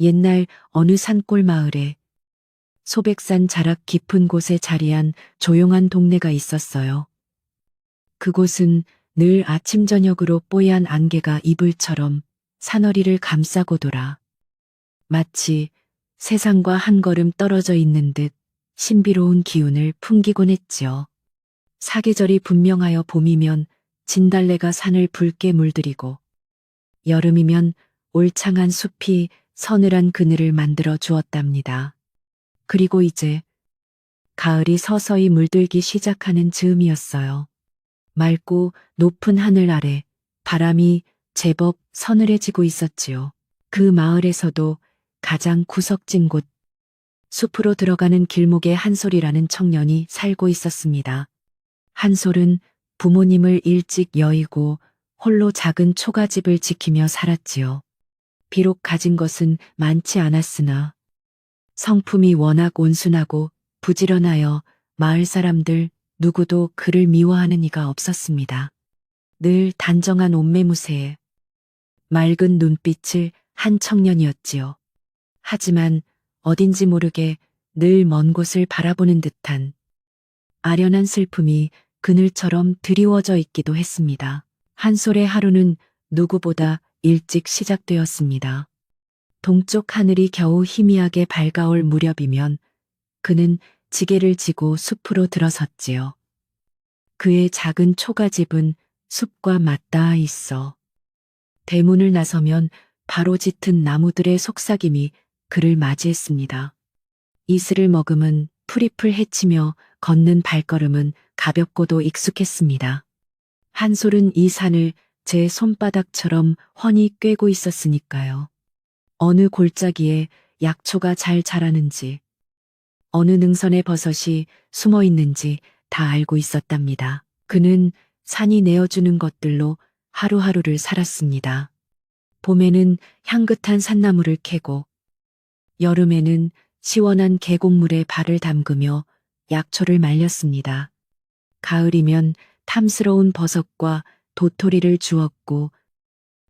옛날 어느 산골 마을에 소백산 자락 깊은 곳에 자리한 조용한 동네가 있었어요. 그곳은 늘 아침 저녁으로 뽀얀 안개가 이불처럼 산허리를 감싸고 돌아 마치 세상과 한 걸음 떨어져 있는 듯 신비로운 기운을 풍기곤 했지요. 사계절이 분명하여 봄이면 진달래가 산을 붉게 물들이고 여름이면 올창한 숲이 서늘한 그늘을 만들어 주었답니다. 그리고 이제 가을이 서서히 물들기 시작하는 즈음이었어요. 맑고 높은 하늘 아래 바람이 제법 서늘해지고 있었지요. 그 마을에서도 가장 구석진 곳, 숲으로 들어가는 길목에 한솔이라는 청년이 살고 있었습니다. 한솔은 부모님을 일찍 여의고 홀로 작은 초가집을 지키며 살았지요. 비록 가진 것은 많지 않았으나 성품이 워낙 온순하고 부지런하여 마을 사람들 누구도 그를 미워하는 이가 없었습니다. 늘 단정한 옷매무새에 맑은 눈빛을 한 청년이었지요. 하지만 어딘지 모르게 늘 먼 곳을 바라보는 듯한 아련한 슬픔이 그늘처럼 드리워져 있기도 했습니다. 한솔의 하루는 누구보다 일찍 시작되었습니다. 동쪽 하늘이 겨우 희미하게 밝아올 무렵이면 그는 지게를 지고 숲으로 들어섰지요. 그의 작은 초가집은 숲과 맞닿아 있어 대문을 나서면 바로 짙은 나무들의 속삭임이 그를 맞이했습니다. 이슬을 머금은 풀잎을 헤치며 걷는 발걸음은 가볍고도 익숙했습니다. 한솔은 이 산을 제 손바닥처럼 훤히 꿰고 있었으니까요. 어느 골짜기에 약초가 잘 자라는지, 어느 능선에 버섯이 숨어 있는지 다 알고 있었답니다. 그는 산이 내어주는 것들로 하루하루를 살았습니다. 봄에는 향긋한 산나물을 캐고, 여름에는 시원한 계곡물에 발을 담그며 약초를 말렸습니다. 가을이면 탐스러운 버섯과 도토리를 주었고,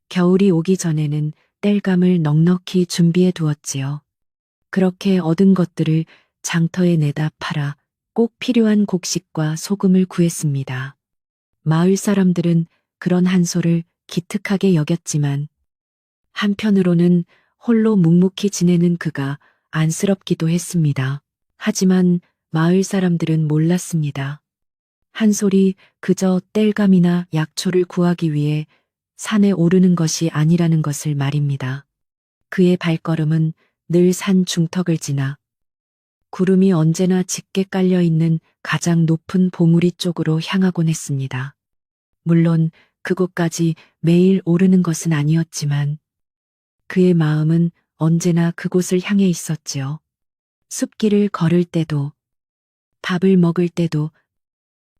겨울이 오기 전에는 땔감을 넉넉히 준비해 두었지요. 그렇게 얻은 것들을 장터에 내다 팔아 꼭 필요한 곡식과 소금을 구했습니다. 마을 사람들은 그런 한솔을 기특하게 여겼지만 한편으로는 홀로 묵묵히 지내는 그가 안쓰럽기도 했습니다. 하지만 마을 사람들은 몰랐습니다. 한솔이 그저 땔감이나 약초를 구하기 위해 산에 오르는 것이 아니라는 것을 말입니다. 그의 발걸음은 늘 산 중턱을 지나 구름이 언제나 짙게 깔려 있는 가장 높은 봉우리 쪽으로 향하곤 했습니다. 물론 그곳까지 매일 오르는 것은 아니었지만 그의 마음은 언제나 그곳을 향해 있었지요. 숲길을 걸을 때도, 밥을 먹을 때도,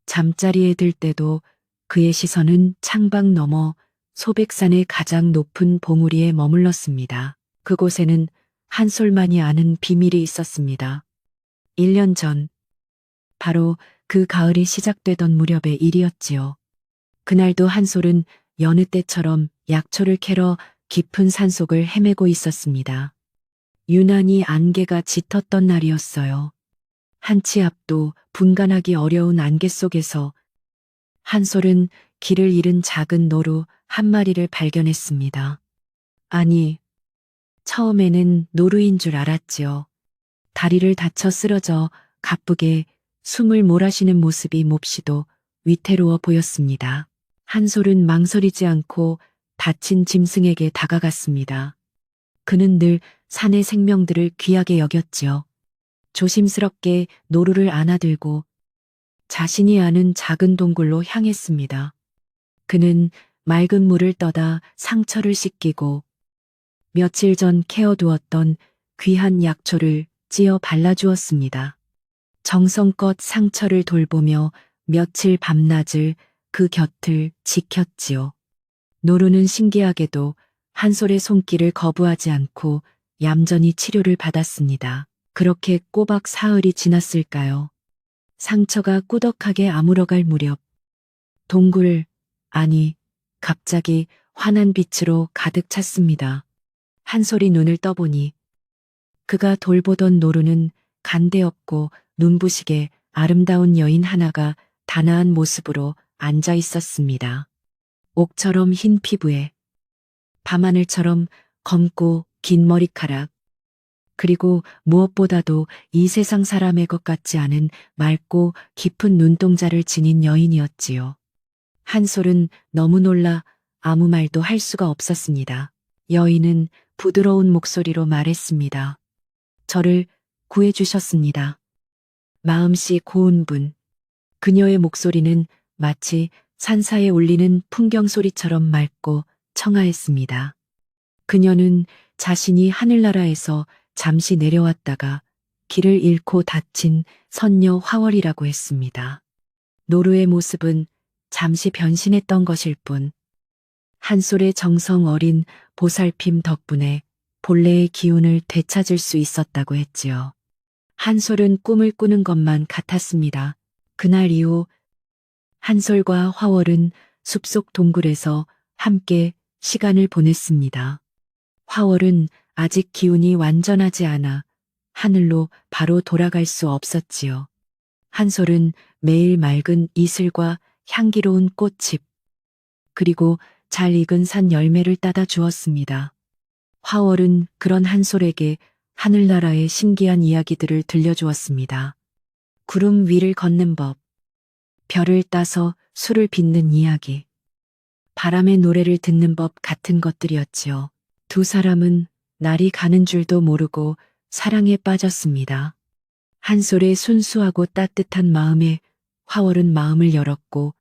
잠자리에 들 때도 그의 시선은 창밖 너머 소백산의 가장 높은 봉우리에 머물렀습니다. 그곳에는 한솔만이 아는 비밀이 있었습니다. 1년 전, 바로 그 가을이 시작되던 무렵의 일이었지요. 그날도 한솔은 여느 때처럼 약초를 캐러 깊은 산속을 헤매고 있었습니다. 유난히 안개가 짙었던 날이었어요. 한 치 앞도 분간하기 어려운 안개 속에서 한솔은 길을 잃은 작은 노루 한 마리를 발견했습니다. 아니, 처음에는 노루인 줄 알았지요. 다리를 다쳐 쓰러져 가쁘게 숨을 몰아쉬는 모습이 몹시도 위태로워 보였습니다. 한솔은 망설이지 않고 다친 짐승에게 다가갔습니다. 그는 늘 산의 생명들을 귀하게 여겼지요. 조심스럽게 노루를 안아들고 자신이 아는 작은 동굴로 향했습니다. 그는 맑은 물을 떠다 상처를 씻기고 며칠 전 캐어두었던 귀한 약초를 찧어 발라주었습니다. 정성껏 상처를 돌보며 며칠 밤낮을 그 곁을 지켰지요. 노루는 신기하게도 한솔의 손길을 거부하지 않고 얌전히 치료를 받았습니다. 그렇게 꼬박 사흘이 지났을까요? 상처가 꾸덕하게 아물어갈 무렵 동굴 안이 갑자기 환한 빛으로 가득 찼습니다. 한솔이 눈을 떠보니 그가 돌보던 노루는 간대없고 눈부시게 아름다운 여인 하나가 단아한 모습으로 앉아 있었습니다. 옥처럼 흰 피부에 밤하늘처럼 검고 긴 머리카락, 그리고 무엇보다도 이 세상 사람의 것 같지 않은 맑고 깊은 눈동자를 지닌 여인이었지요. 한솔은 너무 놀라 아무 말도 할 수가 없었습니다. 여인은 부드러운 목소리로 말했습니다. 저를 구해주셨습니다. 마음씨 고운 분. 그녀의 목소리는 마치 산사에 울리는 풍경 소리처럼 맑고 청아했습니다. 그녀는 자신이 하늘나라에서 잠시 내려왔다가 길을 잃고 다친 선녀 화월이라고 했습니다. 노루의 모습은 잠시 변신했던 것일 뿐, 한솔의 정성 어린 보살핌 덕분에 본래의 기운을 되찾을 수 있었다고 했지요. 한솔은 꿈을 꾸는 것만 같았습니다. 그날 이후 한솔과 화월은 숲속 동굴에서 함께 시간을 보냈습니다. 화월은 아직 기운이 완전하지 않아 하늘로 바로 돌아갈 수 없었지요. 한솔은 매일 맑은 이슬과 향기로운 꽃잎, 그리고 잘 익은 산 열매를 따다 주었습니다. 화월은 그런 한솔에게 하늘나라의 신기한 이야기들을 들려주었습니다. 구름 위를 걷는 법, 별을 따서 술을 빚는 이야기, 바람의 노래를 듣는 법 같은 것들이었지요. 두 사람은 날이 가는 줄도 모르고 사랑에 빠졌습니다. 한솔의 순수하고 따뜻한 마음에 화월은 마음을 열었고,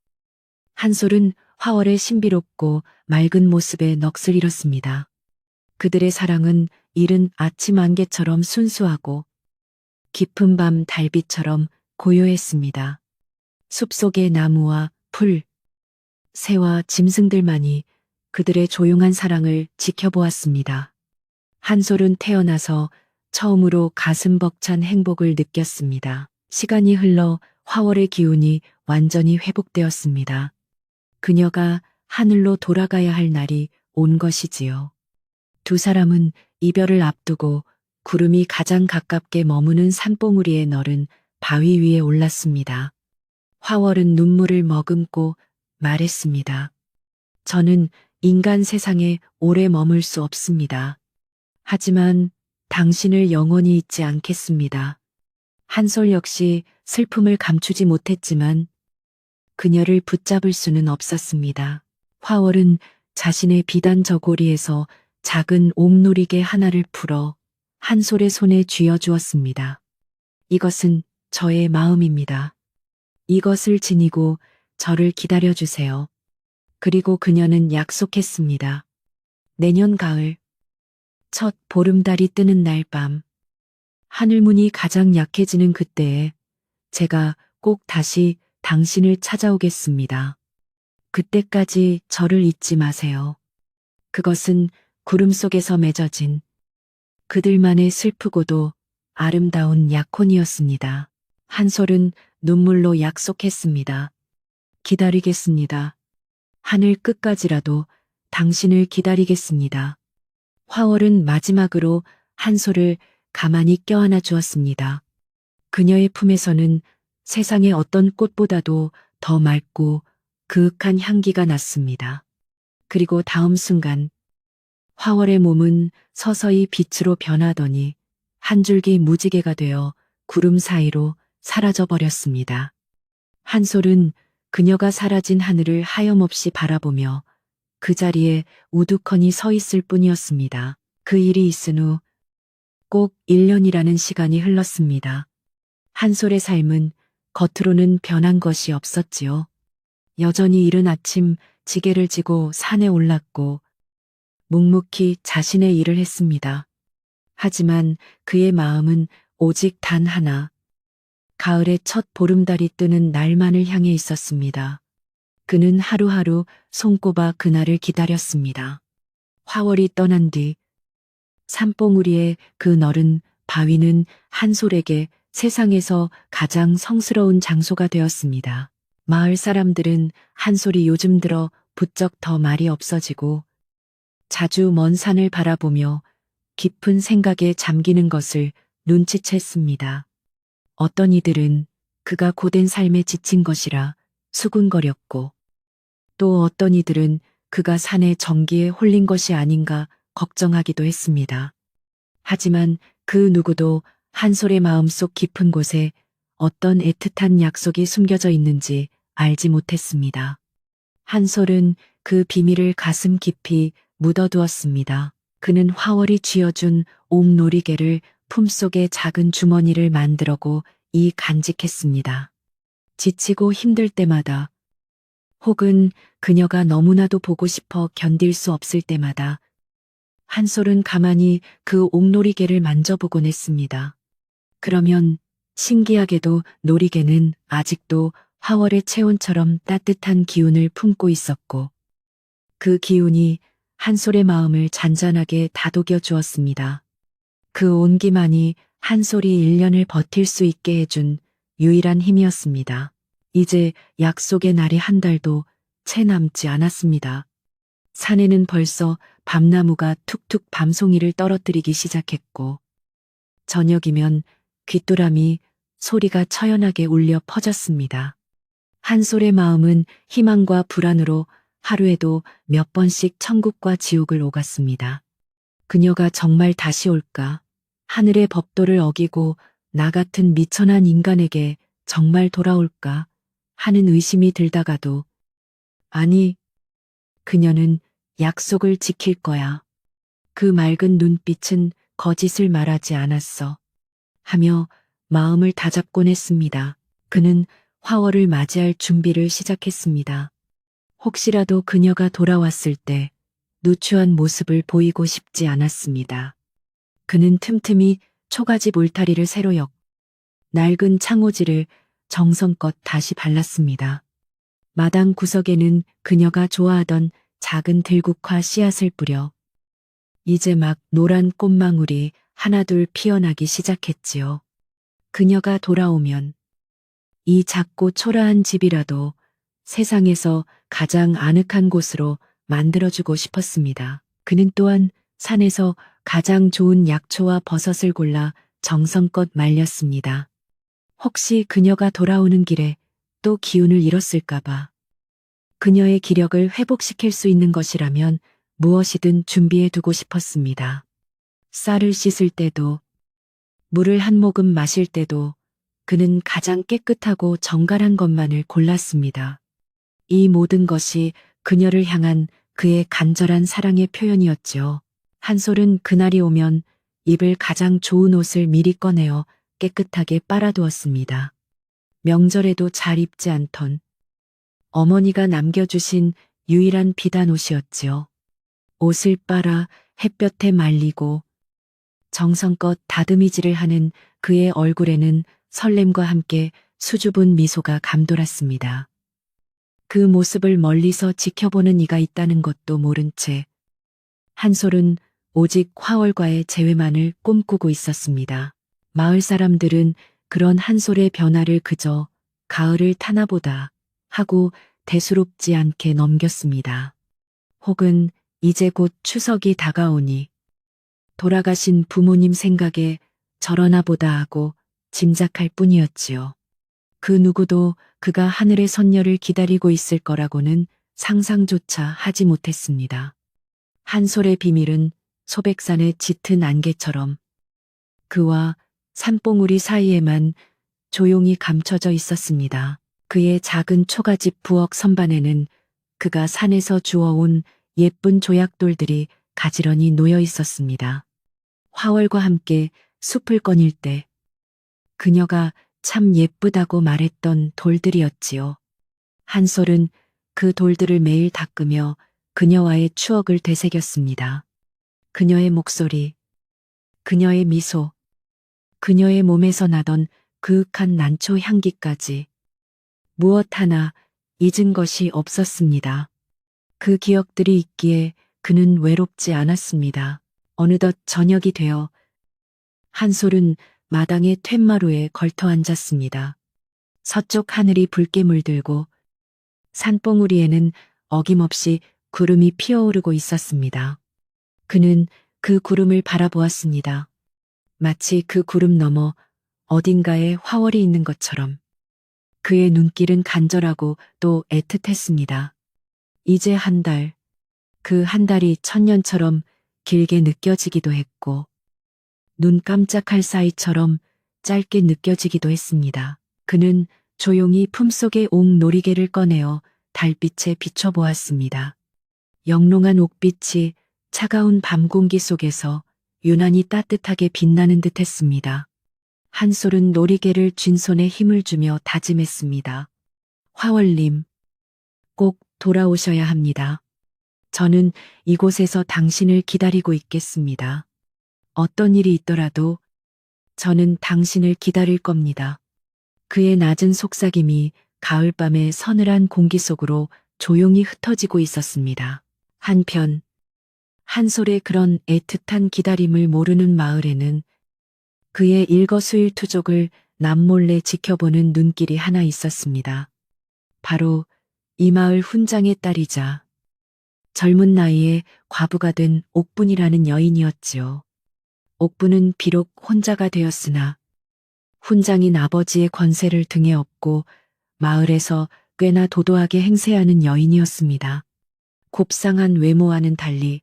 한솔은 화월의 신비롭고 맑은 모습에 넋을 잃었습니다. 그들의 사랑은 이른 아침 안개처럼 순수하고 깊은 밤 달빛처럼 고요했습니다. 숲속의 나무와 풀, 새와 짐승들만이 그들의 조용한 사랑을 지켜보았습니다. 한솔은 태어나서 처음으로 가슴 벅찬 행복을 느꼈습니다. 시간이 흘러 화월의 기운이 완전히 회복되었습니다. 그녀가 하늘로 돌아가야 할 날이 온 것이지요. 두 사람은 이별을 앞두고 구름이 가장 가깝게 머무는 산봉우리에 너른 바위 위에 올랐습니다. 화월은 눈물을 머금고 말했습니다. 저는 인간 세상에 오래 머물 수 없습니다. 하지만 당신을 영원히 잊지 않겠습니다. 한솔 역시 슬픔을 감추지 못했지만 그녀를 붙잡을 수는 없었습니다. 화월은 자신의 비단 저고리에서 작은 옥누리개 하나를 풀어 한솔의 손에 쥐어주었습니다. 이것은 저의 마음입니다. 이것을 지니고 저를 기다려주세요. 그리고 그녀는 약속했습니다. 내년 가을, 첫 보름달이 뜨는 날 밤, 하늘문이 가장 약해지는 그때에 제가 꼭 다시 당신을 찾아오겠습니다. 그때까지 저를 잊지 마세요. 그것은 구름 속에서 맺어진 그들만의 슬프고도 아름다운 약혼이었습니다. 한솔은 눈물로 약속했습니다. 기다리겠습니다. 하늘 끝까지라도 당신을 기다리겠습니다. 화월은 마지막으로 한솔을 가만히 껴안아 주었습니다. 그녀의 품에서는 세상의 어떤 꽃보다도 더 맑고 그윽한 향기가 났습니다. 그리고 다음 순간 화월의 몸은 서서히 빛으로 변하더니 한 줄기 무지개가 되어 구름 사이로 사라져 버렸습니다. 한솔은 그녀가 사라진 하늘을 하염없이 바라보며 그 자리에 우두커니 서 있을 뿐이었습니다. 그 일이 있은 후 꼭 1년이라는 시간이 흘렀습니다. 한솔의 삶은 겉으로는 변한 것이 없었지요. 여전히 이른 아침 지게를 지고 산에 올랐고 묵묵히 자신의 일을 했습니다. 하지만 그의 마음은 오직 단 하나, 가을의 첫 보름달이 뜨는 날만을 향해 있었습니다. 그는 하루하루 손꼽아 그날을 기다렸습니다. 화월이 떠난 뒤 산봉우리의 그 너른 바위는 한솔에게 세상에서 가장 성스러운 장소가 되었습니다. 마을 사람들은 한솔이 요즘 들어 부쩍 더 말이 없어지고 자주 먼 산을 바라보며 깊은 생각에 잠기는 것을 눈치챘습니다. 어떤 이들은 그가 고된 삶에 지친 것이라 수군거렸고, 또 어떤 이들은 그가 산의 정기에 홀린 것이 아닌가 걱정하기도 했습니다. 하지만 그 누구도 한솔의 마음속 깊은 곳에 어떤 애틋한 약속이 숨겨져 있는지 알지 못했습니다. 한솔은 그 비밀을 가슴 깊이 묻어두었습니다. 그는 화월이 쥐어준 옥놀이개를 품속에 작은 주머니를 만들고 간직했습니다. 지치고 힘들 때마다, 혹은 그녀가 너무나도 보고 싶어 견딜 수 없을 때마다 한솔은 가만히 그 옥놀이개를 만져보곤 했습니다. 그러면 신기하게도 놀이개는 아직도 화월의 체온처럼 따뜻한 기운을 품고 있었고, 그 기운이 한솔의 마음을 잔잔하게 다독여 주었습니다. 그 온기만이 한솔이 1년을 버틸 수 있게 해준 유일한 힘이었습니다. 이제 약속의 날이 한 달도 채 남지 않았습니다. 산에는 벌써 밤나무가 툭툭 밤송이를 떨어뜨리기 시작했고, 저녁이면 귀뚜라미 소리가 처연하게 울려 퍼졌습니다. 한솔의 마음은 희망과 불안으로 하루에도 몇 번씩 천국과 지옥을 오갔습니다. 그녀가 정말 다시 올까? 하늘의 법도를 어기고 나 같은 미천한 인간에게 정말 돌아올까? 하는 의심이 들다가도, 아니, 그녀는 약속을 지킬 거야. 그 맑은 눈빛은 거짓을 말하지 않았어. 하며 마음을 다잡곤 했습니다. 그는 화월을 맞이할 준비를 시작했습니다. 혹시라도 그녀가 돌아왔을 때 누추한 모습을 보이고 싶지 않았습니다. 그는 틈틈이 초가지 울타리를 새로 엮, 낡은 창호지를 정성껏 다시 발랐습니다. 마당 구석에는 그녀가 좋아하던 작은 들국화 씨앗을 뿌려 이제 막 노란 꽃망울이 하나둘 피어나기 시작했지요. 그녀가 돌아오면 이 작고 초라한 집이라도 세상에서 가장 아늑한 곳으로 만들어주고 싶었습니다. 그는 또한 산에서 가장 좋은 약초와 버섯을 골라 정성껏 말렸습니다. 혹시 그녀가 돌아오는 길에 또 기운을 잃었을까봐. 그녀의 기력을 회복시킬 수 있는 것이라면 무엇이든 준비해 두고 싶었습니다. 쌀을 씻을 때도, 물을 한 모금 마실 때도 그는 가장 깨끗하고 정갈한 것만을 골랐습니다. 이 모든 것이 그녀를 향한 그의 간절한 사랑의 표현이었지요. 한솔은 그날이 오면 입을 가장 좋은 옷을 미리 꺼내어 깨끗하게 빨아두었습니다. 명절에도 잘 입지 않던 어머니가 남겨주신 유일한 비단 옷이었지요. 옷을 빨아 햇볕에 말리고 정성껏 다듬이질을 하는 그의 얼굴에는 설렘과 함께 수줍은 미소가 감돌았습니다. 그 모습을 멀리서 지켜보는 이가 있다는 것도 모른 채 한솔은 오직 화월과의 재회만을 꿈꾸고 있었습니다. 마을 사람들은 그런 한솔의 변화를 그저 가을을 타나보다 하고 대수롭지 않게 넘겼습니다. 혹은 이제 곧 추석이 다가오니 돌아가신 부모님 생각에 저러나 보다 하고 짐작할 뿐이었지요. 그 누구도 그가 하늘의 선녀를 기다리고 있을 거라고는 상상조차 하지 못했습니다. 한솔의 비밀은 소백산의 짙은 안개처럼 그와 산봉우리 사이에만 조용히 감춰져 있었습니다. 그의 작은 초가집 부엌 선반에는 그가 산에서 주워온 예쁜 조약돌들이 가지런히 놓여 있었습니다. 화월과 함께 숲을 거닐 때 그녀가 참 예쁘다고 말했던 돌들이었지요. 한솔은 그 돌들을 매일 닦으며 그녀와의 추억을 되새겼습니다. 그녀의 목소리, 그녀의 미소, 그녀의 몸에서 나던 그윽한 난초 향기까지 무엇 하나 잊은 것이 없었습니다. 그 기억들이 있기에 그는 외롭지 않았습니다. 어느덧 저녁이 되어 한솔은 마당의 툇마루에 걸터 앉았습니다. 서쪽 하늘이 붉게 물들고 산봉우리에는 어김없이 구름이 피어오르고 있었습니다. 그는 그 구름을 바라보았습니다. 마치 그 구름 너머 어딘가에 화월이 있는 것처럼. 그의 눈길은 간절하고 또 애틋했습니다. 이제 한 달, 그 한 달이 천년처럼 길게 느껴지기도 했고, 눈 깜짝할 사이처럼 짧게 느껴지기도 했습니다. 그는 조용히 품속의 옥 놀이개를 꺼내어 달빛에 비춰보았습니다. 영롱한 옥빛이 차가운 밤 공기 속에서 유난히 따뜻하게 빛나는 듯 했습니다. 한솔은 놀이개를 쥔 손에 힘을 주며 다짐했습니다. 화월님, 꼭 돌아오셔야 합니다. 저는 이곳에서 당신을 기다리고 있겠습니다. 어떤 일이 있더라도 저는 당신을 기다릴 겁니다. 그의 낮은 속삭임이 가을밤의 서늘한 공기 속으로 조용히 흩어지고 있었습니다. 한편 한솔의 그런 애틋한 기다림을 모르는 마을에는 그의 일거수일투족을 남몰래 지켜보는 눈길이 하나 있었습니다. 바로 이 마을 훈장의 딸이자 젊은 나이에 과부가 된 옥분이라는 여인이었지요. 옥분은 비록 혼자가 되었으나 훈장인 아버지의 권세를 등에 업고 마을에서 꽤나 도도하게 행세하는 여인이었습니다. 곱상한 외모와는 달리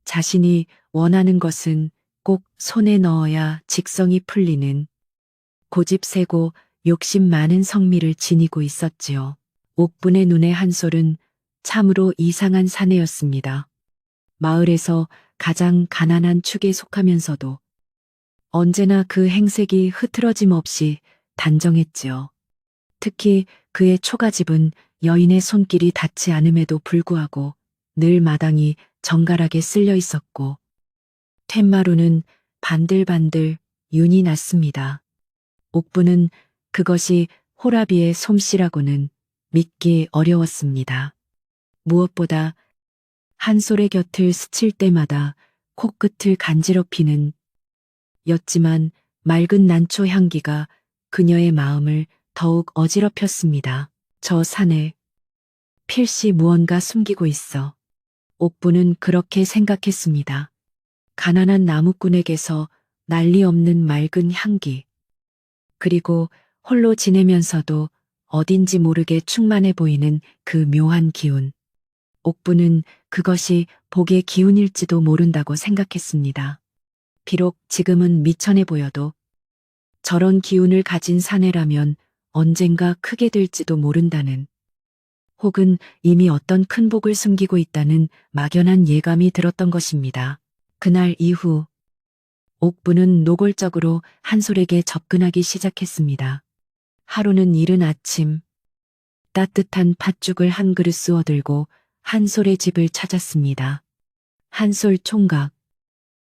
자신이 원하는 것은 꼭 손에 넣어야 직성이 풀리는 고집세고 욕심 많은 성미를 지니고 있었지요. 옥분의 눈에 한솔은 참으로 이상한 사내였습니다. 마을에서 가장 가난한 축에 속하면서도 언제나 그 행색이 흐트러짐 없이 단정했지요. 특히 그의 초가집은 여인의 손길이 닿지 않음에도 불구하고 늘 마당이 정갈하게 쓸려 있었고 툇마루는 반들반들 윤이 났습니다. 옥부는 그것이 호라비의 솜씨라고는 믿기 어려웠습니다. 무엇보다 한솔의 곁을 스칠 때마다 코끝을 간지럽히는 였지만 맑은 난초 향기가 그녀의 마음을 더욱 어지럽혔습니다. 저 산에 필시 무언가 숨기고 있어. 옥부는 그렇게 생각했습니다. 가난한 나무꾼에게서 난리 없는 맑은 향기. 그리고 홀로 지내면서도 어딘지 모르게 충만해 보이는 그 묘한 기운. 옥부는 그것이 복의 기운일지도 모른다고 생각했습니다. 비록 지금은 미천해 보여도 저런 기운을 가진 사내라면 언젠가 크게 될지도 모른다는 혹은 이미 어떤 큰 복을 숨기고 있다는 막연한 예감이 들었던 것입니다. 그날 이후 옥부는 노골적으로 한솔에게 접근하기 시작했습니다. 하루는 이른 아침 따뜻한 팥죽을 한 그릇 쑤어 들고 한솔의 집을 찾았습니다. 한솔 총각,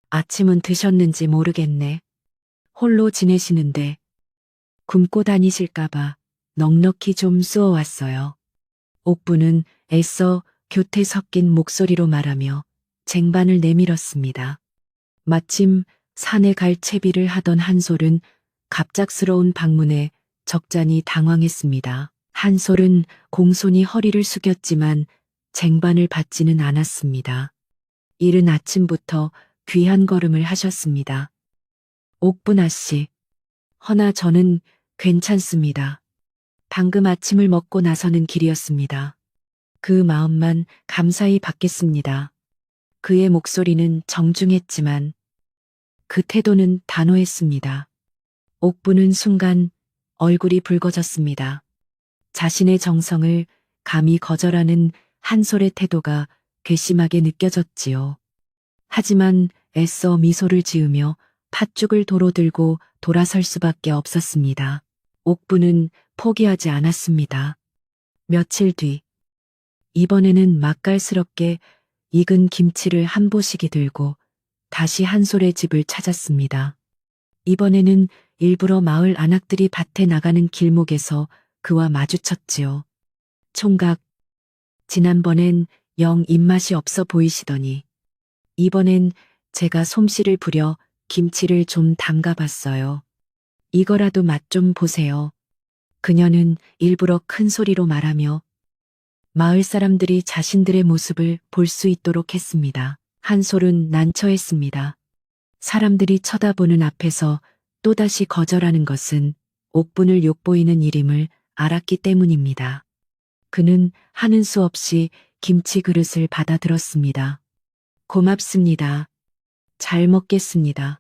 아침은 드셨는지 모르겠네. 홀로 지내시는데 굶고 다니실까봐 넉넉히 좀 쑤어 왔어요. 옥부는 애써 교태 섞인 목소리로 말하며 쟁반을 내밀었습니다. 마침 산에 갈 채비를 하던 한솔은 갑작스러운 방문에 적잖이 당황했습니다. 한솔은 공손히 허리를 숙였지만 쟁반을 받지는 않았습니다. 이른 아침부터 귀한 걸음을 하셨습니다. 옥분 아씨, 허나 저는 괜찮습니다. 방금 아침을 먹고 나서는 길이었습니다. 그 마음만 감사히 받겠습니다. 그의 목소리는 정중했지만 그 태도는 단호했습니다. 옥부는 순간 얼굴이 붉어졌습니다. 자신의 정성을 감히 거절하는 한솔의 태도가 괘씸하게 느껴졌지요. 하지만 애써 미소를 지으며 팥죽을 도로 들고 돌아설 수밖에 없었습니다. 옥부는 포기하지 않았습니다. 며칠 뒤, 이번에는 맛깔스럽게 익은 김치를 한 보시기 들고 다시 한솔의 집을 찾았습니다. 이번에는 일부러 마을 안악들이 밭에 나가는 길목에서 그와 마주쳤지요. 총각, 지난번엔 영 입맛이 없어 보이시더니 이번엔 제가 솜씨를 부려 김치를 좀 담가봤어요. 이거라도 맛 좀 보세요. 그녀는 일부러 큰 소리로 말하며 마을 사람들이 자신들의 모습을 볼 수 있도록 했습니다. 한솔은 난처했습니다. 사람들이 쳐다보는 앞에서 또다시 거절하는 것은 옥분을 욕보이는 일임을 알았기 때문입니다. 그는 하는 수 없이 김치 그릇을 받아들었습니다. 고맙습니다. 잘 먹겠습니다.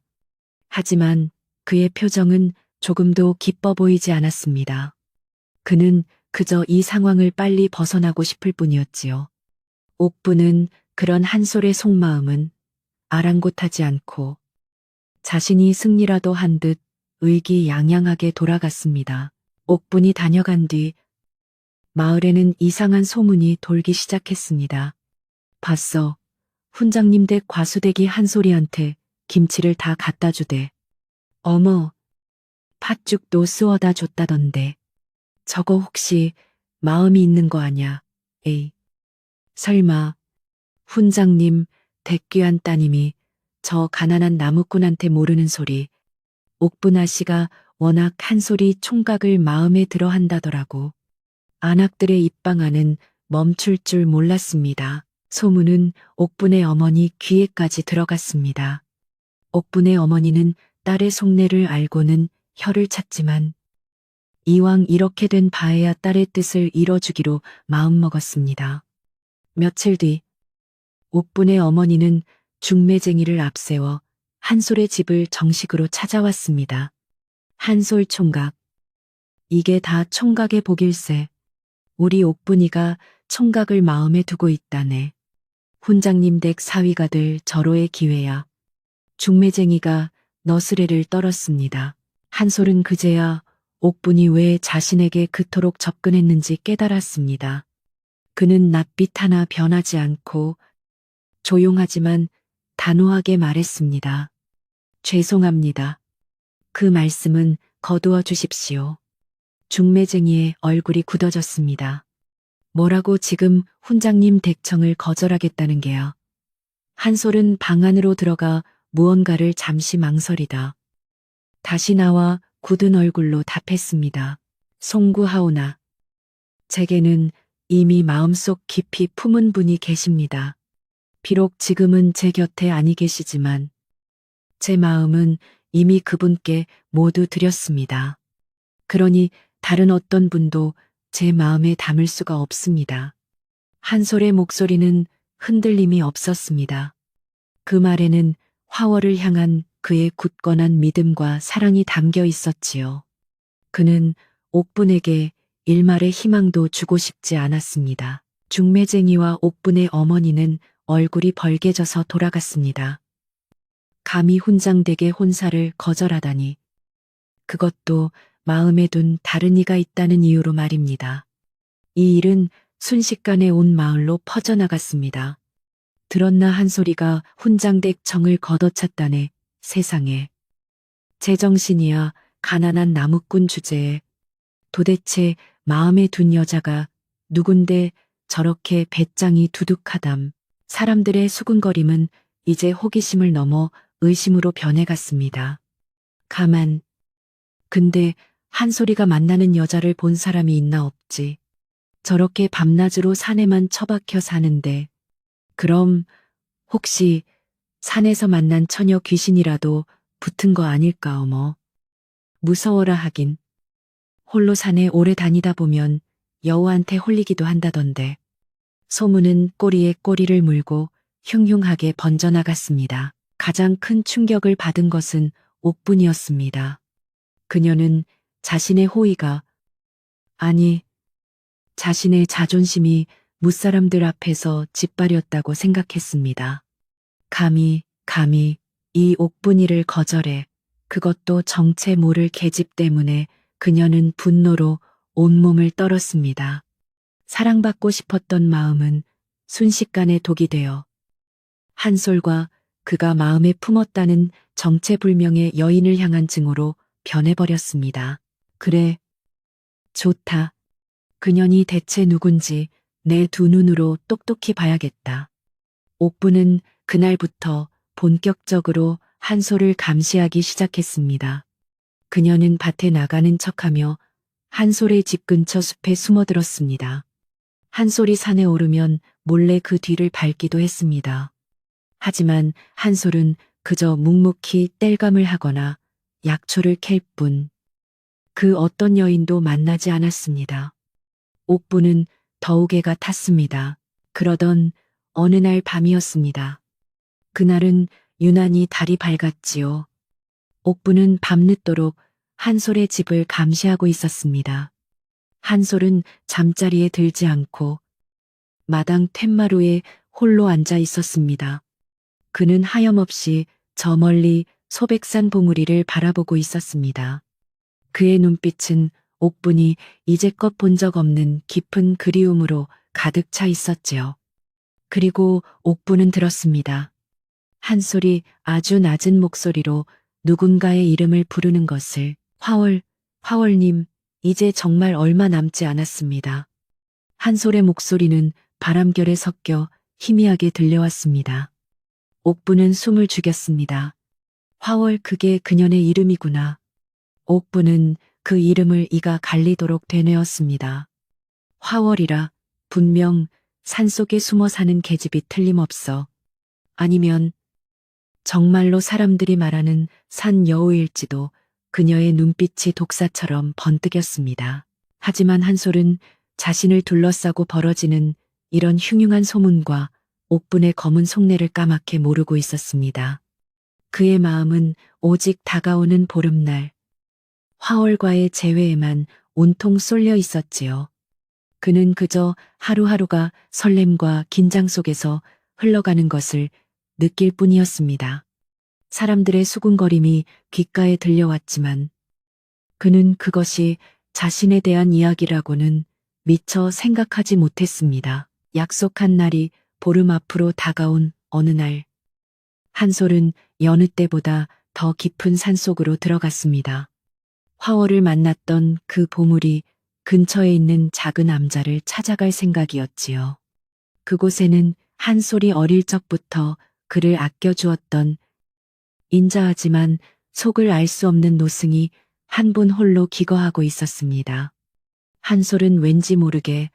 하지만 그의 표정은 조금도 기뻐 보이지 않았습니다. 그는 그저 이 상황을 빨리 벗어나고 싶을 뿐이었지요. 옥부는 그런 한솔의 속마음은 아랑곳하지 않고 자신이 승리라도 한 듯 의기양양하게 돌아갔습니다. 옥분이 다녀간 뒤 마을에는 이상한 소문이 돌기 시작했습니다. 봤어. 훈장님 댁 과수댁이 한솔이한테 김치를 다 갖다 주대. 어머, 팥죽도 쓰어다 줬다던데. 저거 혹시 마음이 있는 거 아냐? 에이. 설마 훈장님 댁 귀한 따님이 저 가난한 나무꾼한테 모르는 소리. 옥분아 씨가 워낙 한솔이 총각을 마음에 들어 한다더라고. 안악들의 입방아는 멈출 줄 몰랐습니다. 소문은 옥분의 어머니 귀에까지 들어갔습니다. 옥분의 어머니는 딸의 속내를 알고는 혀를 찼지만 이왕 이렇게 된 바에야 딸의 뜻을 이뤄주기로 마음먹었습니다. 며칠 뒤 옥분의 어머니는 중매쟁이를 앞세워 한솔의 집을 정식으로 찾아왔습니다. 한솔 총각. 이게 다 총각의 복일세. 우리 옥분이가 총각을 마음에 두고 있다네. 훈장님 댁 사위가 될 절호의 기회야. 중매쟁이가 너스레를 떨었습니다. 한솔은 그제야 옥분이 왜 자신에게 그토록 접근했는지 깨달았습니다. 그는 낯빛 하나 변하지 않고 조용하지만 단호하게 말했습니다. 죄송합니다. 그 말씀은 거두어 주십시오. 중매쟁이의 얼굴이 굳어졌습니다. 뭐라고 지금 훈장님 댁청을 거절하겠다는 게야. 한솔은 방 안으로 들어가 무언가를 잠시 망설이다. 다시 나와 굳은 얼굴로 답했습니다. 송구하오나. 제게는 이미 마음속 깊이 품은 분이 계십니다. 비록 지금은 제 곁에 아니 계시지만 제 마음은 이미 그분께 모두 드렸습니다. 그러니 다른 어떤 분도 제 마음에 담을 수가 없습니다. 한솔의 목소리는 흔들림이 없었습니다. 그 말에는 화월을 향한 그의 굳건한 믿음과 사랑이 담겨 있었지요. 그는 옥분에게 일말의 희망도 주고 싶지 않았습니다. 중매쟁이와 옥분의 어머니는 얼굴이 벌개져서 돌아갔습니다. 감히 훈장댁의 혼사를 거절하다니. 그것도 마음에 둔 다른 이가 있다는 이유로 말입니다. 이 일은 순식간에 온 마을로 퍼져나갔습니다. 들었나 한 소리가 훈장댁 정을 걷어찼다네. 세상에. 제정신이야 가난한 나무꾼 주제에 도대체 마음에 둔 여자가 누군데 저렇게 배짱이 두둑하담. 사람들의 수군거림은 이제 호기심을 넘어 의심으로 변해갔습니다. 가만. 근데 한솔이가 만나는 여자를 본 사람이 있나 없지. 저렇게 밤낮으로 산에만 처박혀 사는데. 그럼 혹시 산에서 만난 처녀 귀신이라도 붙은 거 아닐까 어머. 무서워라 하긴. 홀로 산에 오래 다니다 보면 여우한테 홀리기도 한다던데. 소문은 꼬리에 꼬리를 물고 흉흉하게 번져나갔습니다. 가장 큰 충격을 받은 것은 옥분이었습니다. 그녀는 자신의 호의가, 아니, 자신의 자존심이 무사람들 앞에서 짓밟렸다고 생각했습니다. 감히 이 옥분이를 거절해. 그것도 정체 모를 계집 때문에 그녀는 분노로 온몸을 떨었습니다. 사랑받고 싶었던 마음은 순식간에 독이 되어 한솔과 그가 마음에 품었다는 정체불명의 여인을 향한 증오로 변해버렸습니다. 그래, 좋다. 그년이 대체 누군지 내 두 눈으로 똑똑히 봐야겠다. 옥부는 그날부터 본격적으로 한솔을 감시하기 시작했습니다. 그녀는 밭에 나가는 척하며 한솔의 집 근처 숲에 숨어들었습니다. 한솔이 산에 오르면 몰래 그 뒤를 밟기도 했습니다. 하지만 한솔은 그저 묵묵히 땔감을 하거나 약초를 캘 뿐 그 어떤 여인도 만나지 않았습니다. 옥부는 더욱애가 탔습니다. 그러던 어느 날 밤이었습니다. 그날은 유난히 달이 밝았지요. 옥부는 밤늦도록 한솔의 집을 감시하고 있었습니다. 한솔은 잠자리에 들지 않고 마당 툇마루에 홀로 앉아 있었습니다. 그는 하염없이 저 멀리 소백산 봉우리를 바라보고 있었습니다. 그의 눈빛은 옥분이 이제껏 본 적 없는 깊은 그리움으로 가득 차 있었지요. 그리고 옥분은 들었습니다. 한솔이 아주 낮은 목소리로 누군가의 이름을 부르는 것을. 화월님, 이제 정말 얼마 남지 않았습니다. 한솔의 목소리는 바람결에 섞여 희미하게 들려왔습니다. 옥부는 숨을 죽였습니다. 화월, 그게 그년의 이름이구나. 옥부는 그 이름을 이가 갈리도록 되뇌었습니다. 화월이라, 분명 산속에 숨어 사는 계집이 틀림없어. 아니면 정말로 사람들이 말하는 산 여우일지도. 그녀의 눈빛이 독사처럼 번뜩였습니다. 하지만 한솔은 자신을 둘러싸고 벌어지는 이런 흉흉한 소문과 옥분의 검은 속내를 까맣게 모르고 있었습니다. 그의 마음은 오직 다가오는 보름날, 화월과의 재회에만 온통 쏠려 있었지요. 그는 그저 하루하루가 설렘과 긴장 속에서 흘러가는 것을 느낄 뿐이었습니다. 사람들의 수군거림이 귓가에 들려왔지만 그는 그것이 자신에 대한 이야기라고는 미처 생각하지 못했습니다. 약속한 날이 보름 앞으로 다가온 어느 날, 한솔은 여느 때보다 더 깊은 산속으로 들어갔습니다. 화월을 만났던 그 보물이 근처에 있는 작은 암자를 찾아갈 생각이었지요. 그곳에는 한솔이 어릴 적부터 그를 아껴주었던 인자하지만 속을 알 수 없는 노승이 한 분 홀로 기거하고 있었습니다. 한솔은 왠지 모르게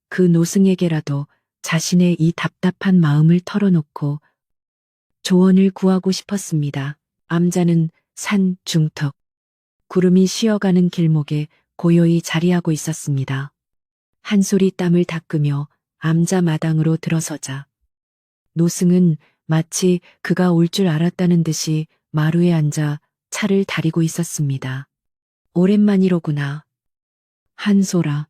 그 노승에게라도 자신의 이 답답한 마음을 털어놓고 조언을 구하고 싶었습니다. 암자는 산 중턱, 구름이 쉬어가는 길목에 고요히 자리하고 있었습니다. 한솔이 땀을 닦으며 암자 마당으로 들어서자 노승은 마치 그가 올 줄 알았다는 듯이 마루에 앉아 차를 다리고 있었습니다. 오랜만이로구나. 한솔아,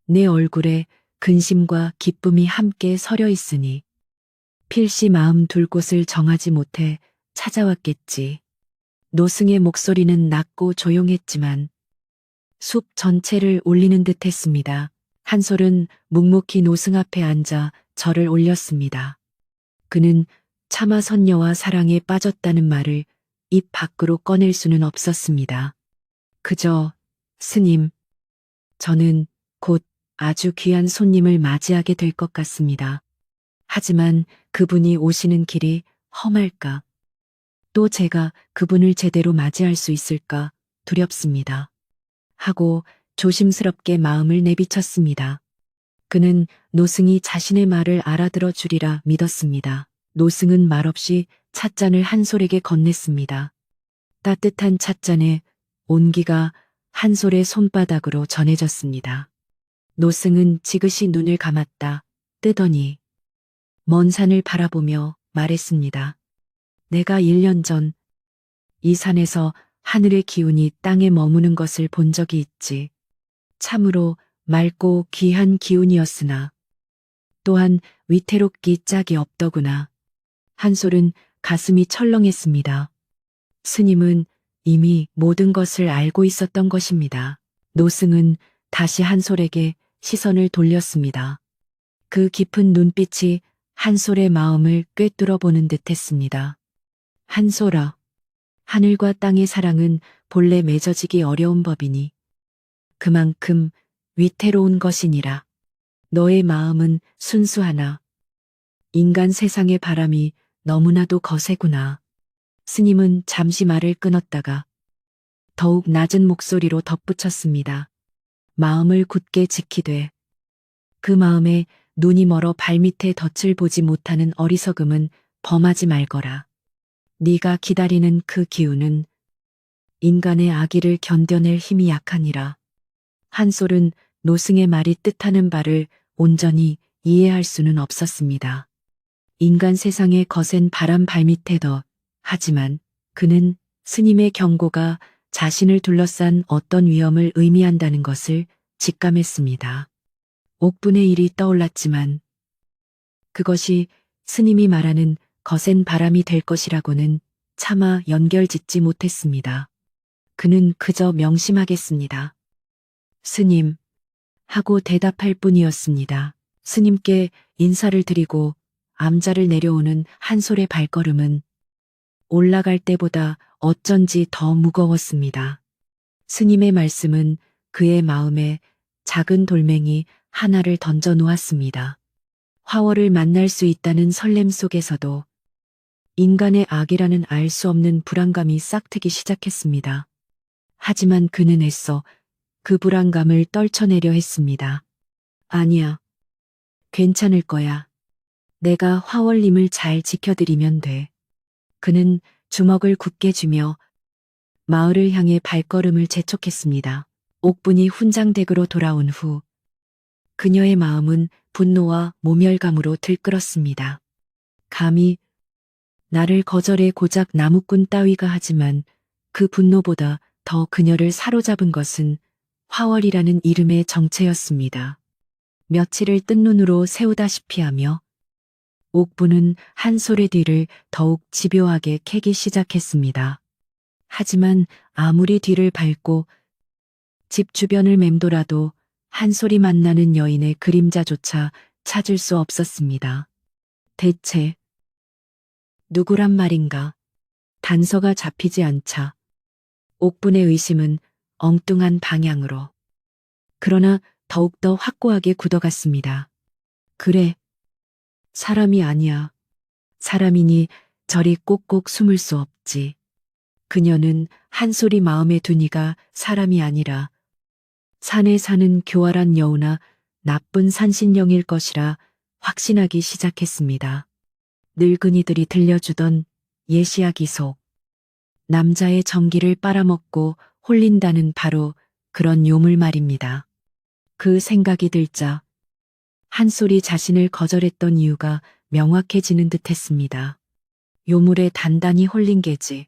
내 얼굴에 근심과 기쁨이 함께 서려 있으니 필시 마음 둘 곳을 정하지 못해 찾아왔겠지. 노승의 목소리는 낮고 조용했지만 숲 전체를 울리는 듯 했습니다. 한솔은 묵묵히 노승 앞에 앉아 절을 올렸습니다. 그는 차마 선녀와 사랑에 빠졌다는 말을 입 밖으로 꺼낼 수는 없었습니다. 그저, 스님, 저는 곧 아주 귀한 손님을 맞이하게 될 것 같습니다. 하지만 그분이 오시는 길이 험할까? 또 제가 그분을 제대로 맞이할 수 있을까 두렵습니다. 하고 조심스럽게 마음을 내비쳤습니다. 그는 노승이 자신의 말을 알아들어 주리라 믿었습니다. 노승은 말없이 찻잔을 한솔에게 건넸습니다. 따뜻한 찻잔에 온기가 한솔의 손바닥으로 전해졌습니다. 노승은 지그시 눈을 감았다 뜨더니 먼 산을 바라보며 말했습니다. 내가 1년 전 이 산에서 하늘의 기운이 땅에 머무는 것을 본 적이 있지. 참으로 맑고 귀한 기운이었으나 또한 위태롭기 짝이 없더구나. 한솔은 가슴이 철렁했습니다. 스님은 이미 모든 것을 알고 있었던 것입니다. 노승은 다시 한솔에게 시선을 돌렸습니다. 그 깊은 눈빛이 한솔의 마음을 꿰뚫어 보는 듯 했습니다. 한솔아, 하늘과 땅의 사랑은 본래 맺어지기 어려운 법이니 그만큼 위태로운 것이니라. 너의 마음은 순수하나 인간 세상의 바람이 너무나도 거세구나. 스님은 잠시 말을 끊었다가 더욱 낮은 목소리로 덧붙였습니다. 마음을 굳게 지키되 그 마음에 눈이 멀어 발밑에 덫을 보지 못하는 어리석음은 범하지 말거라. 네가 기다리는 그 기운은 인간의 악의를 견뎌낼 힘이 약하니라. 한솔은 노승의 말이 뜻하는 바를 온전히 이해할 수는 없었습니다. 인간 세상의 거센 바람 발밑에더 하지만 그는 스님의 경고가 자신을 둘러싼 어떤 위험을 의미한다는 것을 직감했습니다. 옥분의 일이 떠올랐지만 그것이 스님이 말하는 거센 바람이 될 것이라고는 차마 연결짓지 못했습니다. 그는 그저 명심하겠습니다. 스님, 하고 대답할 뿐이었습니다. 스님께 인사를 드리고 암자를 내려오는 한솔의 발걸음은 올라갈 때보다 어쩐지 더 무거웠습니다. 스님의 말씀은 그의 마음에 작은 돌멩이 하나를 던져 놓았습니다. 화월을 만날 수 있다는 설렘 속에서도 인간의 악이라는 알 수 없는 불안감이 싹트기 시작했습니다. 하지만 그는 애써 그 불안감을 떨쳐내려 했습니다. 아니야. 괜찮을 거야. 내가 화월님을 잘 지켜드리면 돼. 그는 주먹을 굳게 쥐며 마을을 향해 발걸음을 재촉했습니다. 옥분이 훈장댁으로 돌아온 후 그녀의 마음은 분노와 모멸감으로 들끓었습니다. 감히 나를 거절해 고작 나무꾼 따위가 하지만 그 분노보다 더 그녀를 사로잡은 것은 화월이라는 이름의 정체였습니다. 며칠을 뜬 눈으로 세우다시피 하며 옥부는 한솔의 뒤를 더욱 집요하게 캐기 시작했습니다. 하지만 아무리 뒤를 밟고 집 주변을 맴돌아도 한솔이 만나는 여인의 그림자조차 찾을 수 없었습니다. 대체 누구란 말인가? 단서가 잡히지 않자 옥분의 의심은 엉뚱한 방향으로 그러나 더욱더 확고하게 굳어갔습니다. 그래, 사람이 아니야. 사람이니 저리 꼭꼭 숨을 수 없지. 그녀는 한솔이 마음에 두니가 사람이 아니라 산에 사는 교활한 여우나 나쁜 산신령일 것이라 확신하기 시작했습니다. 늙은이들이 들려주던 예시야기 속 남자의 정기를 빨아먹고 홀린다는 바로 그런 요물 말입니다. 그 생각이 들자 한솔이 자신을 거절했던 이유가 명확해지는 듯했습니다. 요물에 단단히 홀린 게지.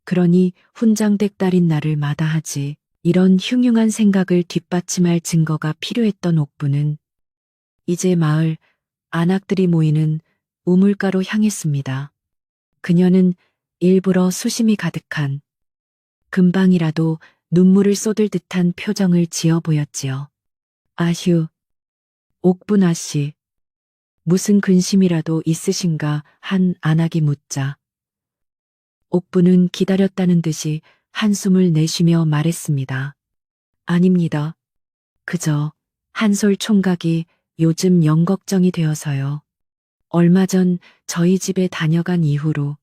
그러니 훈장댁 딸인 나를 마다하지. 이런 흉흉한 생각을 뒷받침할 증거가 필요했던 옥부는 이제 마을 안악들이 모이는 우물가로 향했습니다. 그녀는 일부러 수심이 가득한 금방이라도 눈물을 쏟을 듯한 표정을 지어 보였지요. 아휴, 옥분 아씨, 무슨 근심이라도 있으신가 한 안악이 묻자. 옥분은 기다렸다는 듯이 한숨을 내쉬며 말했습니다. 아닙니다. 그저 한솔 총각이 요즘 영 걱정이 되어서요. 얼마 전 저희 집에 다녀간 이후로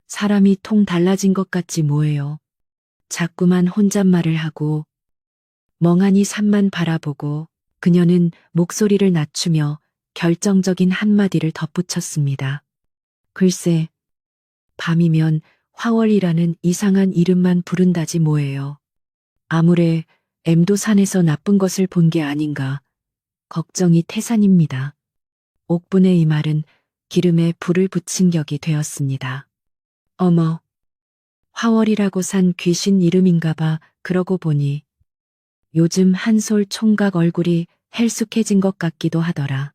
사람이 통 달라진 것 같지 뭐예요. 자꾸만 혼잣말을 하고 멍하니 산만 바라보고 그녀는 목소리를 낮추며 결정적인 한마디를 덧붙였습니다. 글쎄, 밤이면 화월이라는 이상한 이름만 부른다지 뭐예요. 아무래 엠도산에서 나쁜 것을 본 게 아닌가 걱정이 태산입니다. 옥분의 이 말은 기름에 불을 붙인 격이 되었습니다. 어머, 화월이라고 산 귀신 이름인가 봐. 그러고 보니 요즘 한솔 총각 얼굴이 헬쑥해진 것 같기도 하더라.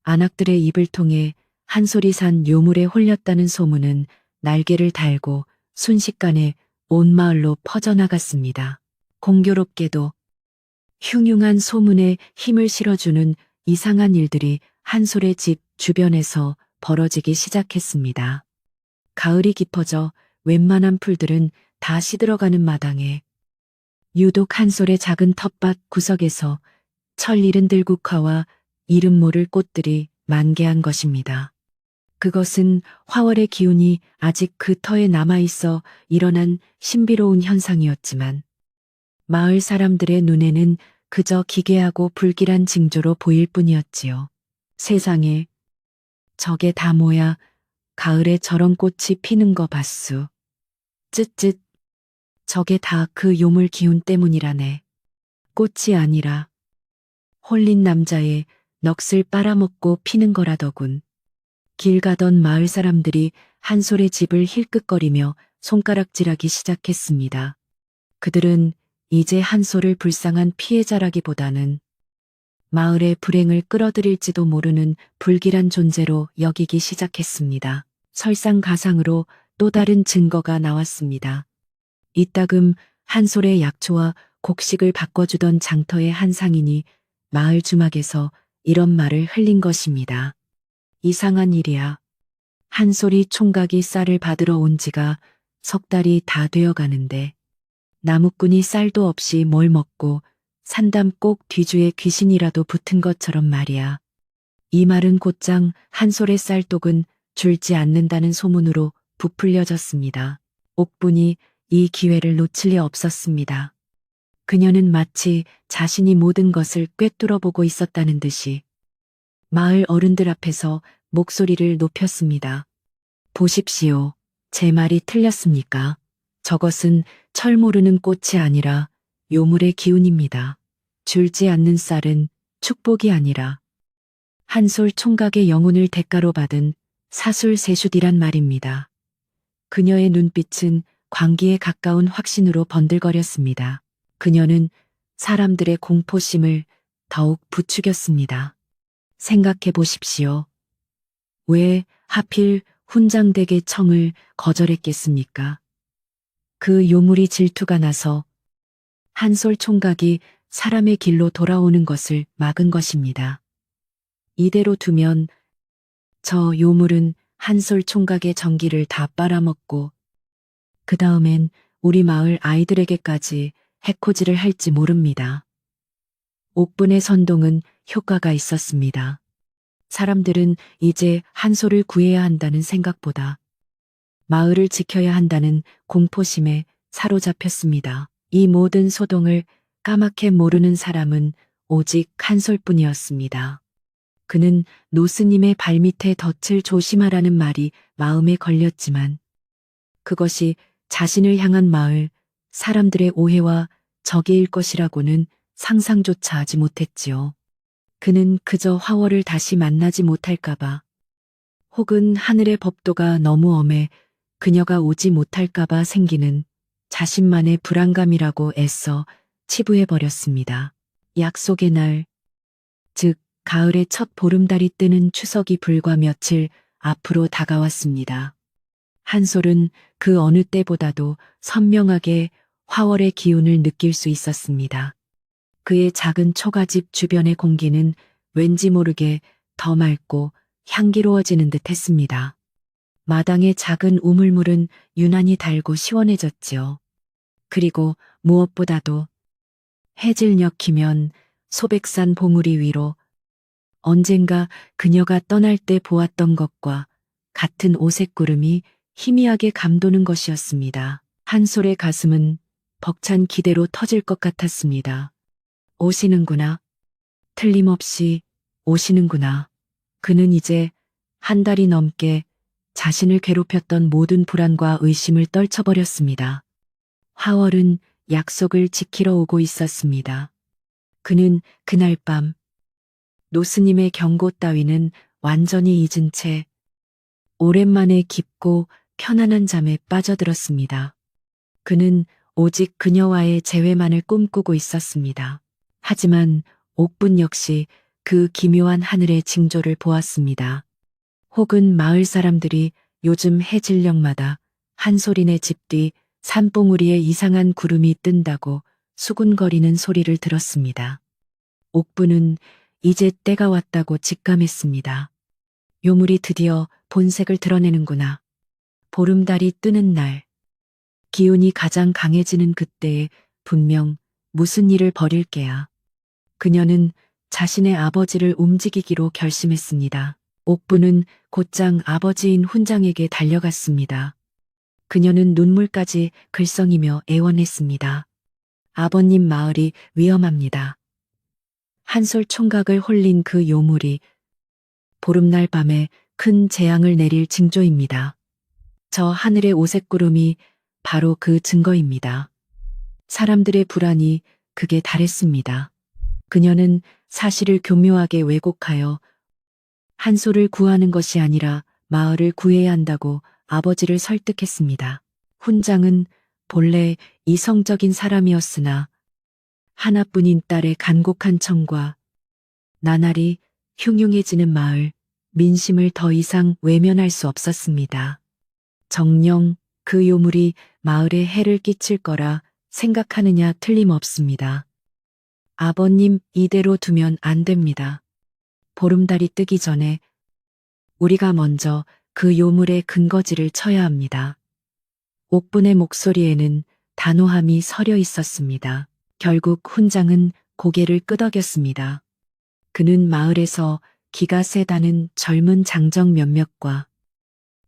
안악들의 입을 통해 한솔이 산 요물에 홀렸다는 소문은 날개를 달고 순식간에 온 마을로 퍼져나갔습니다. 공교롭게도 흉흉한 소문에 힘을 실어주는 이상한 일들이 한솔의 집 주변에서 벌어지기 시작했습니다. 가을이 깊어져 웬만한 풀들은 다 시들어가는 마당에 유독 한솔의 작은 텃밭 구석에서 철 잃은 들국화와 이름 모를 꽃들이 만개한 것입니다. 그것은 화월의 기운이 아직 그 터에 남아있어 일어난 신비로운 현상이었지만 마을 사람들의 눈에는 그저 기괴하고 불길한 징조로 보일 뿐이었지요. 세상에, 저게 다 뭐야. 가을에 저런 꽃이 피는 거 봤수. 쯧쯧. 저게 다 그 요물 기운 때문이라네. 꽃이 아니라 홀린 남자의 넋을 빨아먹고 피는 거라더군. 길 가던 마을 사람들이 한솔의 집을 힐끗거리며 손가락질하기 시작했습니다. 그들은 이제 한솔을 불쌍한 피해자라기보다는 마을의 불행을 끌어들일지도 모르는 불길한 존재로 여기기 시작했습니다. 설상가상으로 또 다른 증거가 나왔습니다. 이따금 한솔의 약초와 곡식을 바꿔주던 장터의 한 상인이 마을 주막에서 이런 말을 흘린 것입니다. 이상한 일이야. 한솔이 총각이 쌀을 받으러 온 지가 석 달이 다 되어 가는데 나무꾼이 쌀도 없이 뭘 먹고 산담 꼭 뒤주에 귀신이라도 붙은 것처럼 말이야. 이 말은 곧장 한솔의 쌀독은 줄지 않는다는 소문으로 부풀려졌습니다. 옥분이 이 기회를 놓칠 리 없었습니다. 그녀는 마치 자신이 모든 것을 꿰뚫어보고 있었다는 듯이 마을 어른들 앞에서 목소리를 높였습니다. 보십시오. 제 말이 틀렸습니까? 저것은 철 모르는 꽃이 아니라 요물의 기운입니다. 줄지 않는 쌀은 축복이 아니라 한솔 총각의 영혼을 대가로 받은 사술세숫이란 말입니다. 그녀의 눈빛은 광기에 가까운 확신으로 번들거렸습니다. 그녀는 사람들의 공포심을 더욱 부추겼습니다. 생각해 보십시오. 왜 하필 훈장댁의 청을 거절했겠습니까? 그 요물이 질투가 나서 한솔 총각이 사람의 길로 돌아오는 것을 막은 것입니다. 이대로 두면 저 요물은 한솔 총각의 정기를 다 빨아먹고 그 다음엔 우리 마을 아이들에게까지 해코지를 할지 모릅니다. 옥분의 선동은 효과가 있었습니다. 사람들은 이제 한솔을 구해야 한다는 생각보다 마을을 지켜야 한다는 공포심에 사로잡혔습니다. 이 모든 소동을 까맣게 모르는 사람은 오직 한솔뿐이었습니다. 그는 노스님의 발밑에 덫을 조심하라는 말이 마음에 걸렸지만 그것이 자신을 향한 마을 사람들의 오해와 적의일 것이라고는 상상조차 하지 못했지요. 그는 그저 화월을 다시 만나지 못할까봐 혹은 하늘의 법도가 너무 엄해 그녀가 오지 못할까봐 생기는 자신만의 불안감이라고 애써 치부해버렸습니다. 약속의 날, 즉 가을의 첫 보름달이 뜨는 추석이 불과 며칠 앞으로 다가왔습니다. 한솔은 그 어느 때보다도 선명하게 화월의 기운을 느낄 수 있었습니다. 그의 작은 초가집 주변의 공기는 왠지 모르게 더 맑고 향기로워지는 듯 했습니다. 마당의 작은 우물물은 유난히 달고 시원해졌지요. 그리고 무엇보다도 해질녘이면 소백산 봉우리 위로 언젠가 그녀가 떠날 때 보았던 것과 같은 오색구름이 희미하게 감도는 것이었습니다. 한솔의 가슴은 벅찬 기대로 터질 것 같았습니다. 오시는구나. 틀림없이 오시는구나. 그는 이제 한 달이 넘게 자신을 괴롭혔던 모든 불안과 의심을 떨쳐버렸습니다. 화월은 약속을 지키러 오고 있었습니다. 그는 그날 밤 노스님의 경고 따위는 완전히 잊은 채 오랜만에 깊고 편안한 잠에 빠져들었습니다. 그는 오직 그녀와의 재회만을 꿈꾸고 있었습니다. 하지만 옥분 역시 그 기묘한 하늘의 징조를 보았습니다. 혹은 마을 사람들이 요즘 해질녘마다 한솔이네 집 뒤 산봉우리에 이상한 구름이 뜬다고 수군거리는 소리를 들었습니다. 옥분은 이제 때가 왔다고 직감했습니다. 요물이 드디어 본색을 드러내는구나. 보름달이 뜨는 날, 기운이 가장 강해지는 그때에 분명 무슨 일을 벌일 게야. 그녀는 자신의 아버지를 움직이기로 결심했습니다. 옥분은 곧장 아버지인 훈장에게 달려갔습니다. 그녀는 눈물까지 글썽이며 애원했습니다. 아버님, 마을이 위험합니다. 한솔 총각을 홀린 그 요물이 보름날 밤에 큰 재앙을 내릴 징조입니다. 저 하늘의 오색 구름이 바로 그 증거입니다. 사람들의 불안이 극에 달했습니다. 그녀는 사실을 교묘하게 왜곡하여 한소를 구하는 것이 아니라 마을을 구해야 한다고 아버지를 설득했습니다. 훈장은 본래 이성적인 사람이었으나 하나뿐인 딸의 간곡한 청과 나날이 흉흉해지는 마을, 민심을 더 이상 외면할 수 없었습니다. 정녕 그 요물이 마을에 해를 끼칠 거라 생각하느냐 틀림없습니다. 아버님, 이대로 두면 안 됩니다. 보름달이 뜨기 전에 우리가 먼저 그 요물의 근거지를 쳐야 합니다. 옥분의 목소리에는 단호함이 서려 있었습니다. 결국 훈장은 고개를 끄덕였습니다. 그는 마을에서 기가 세다는 젊은 장정 몇몇과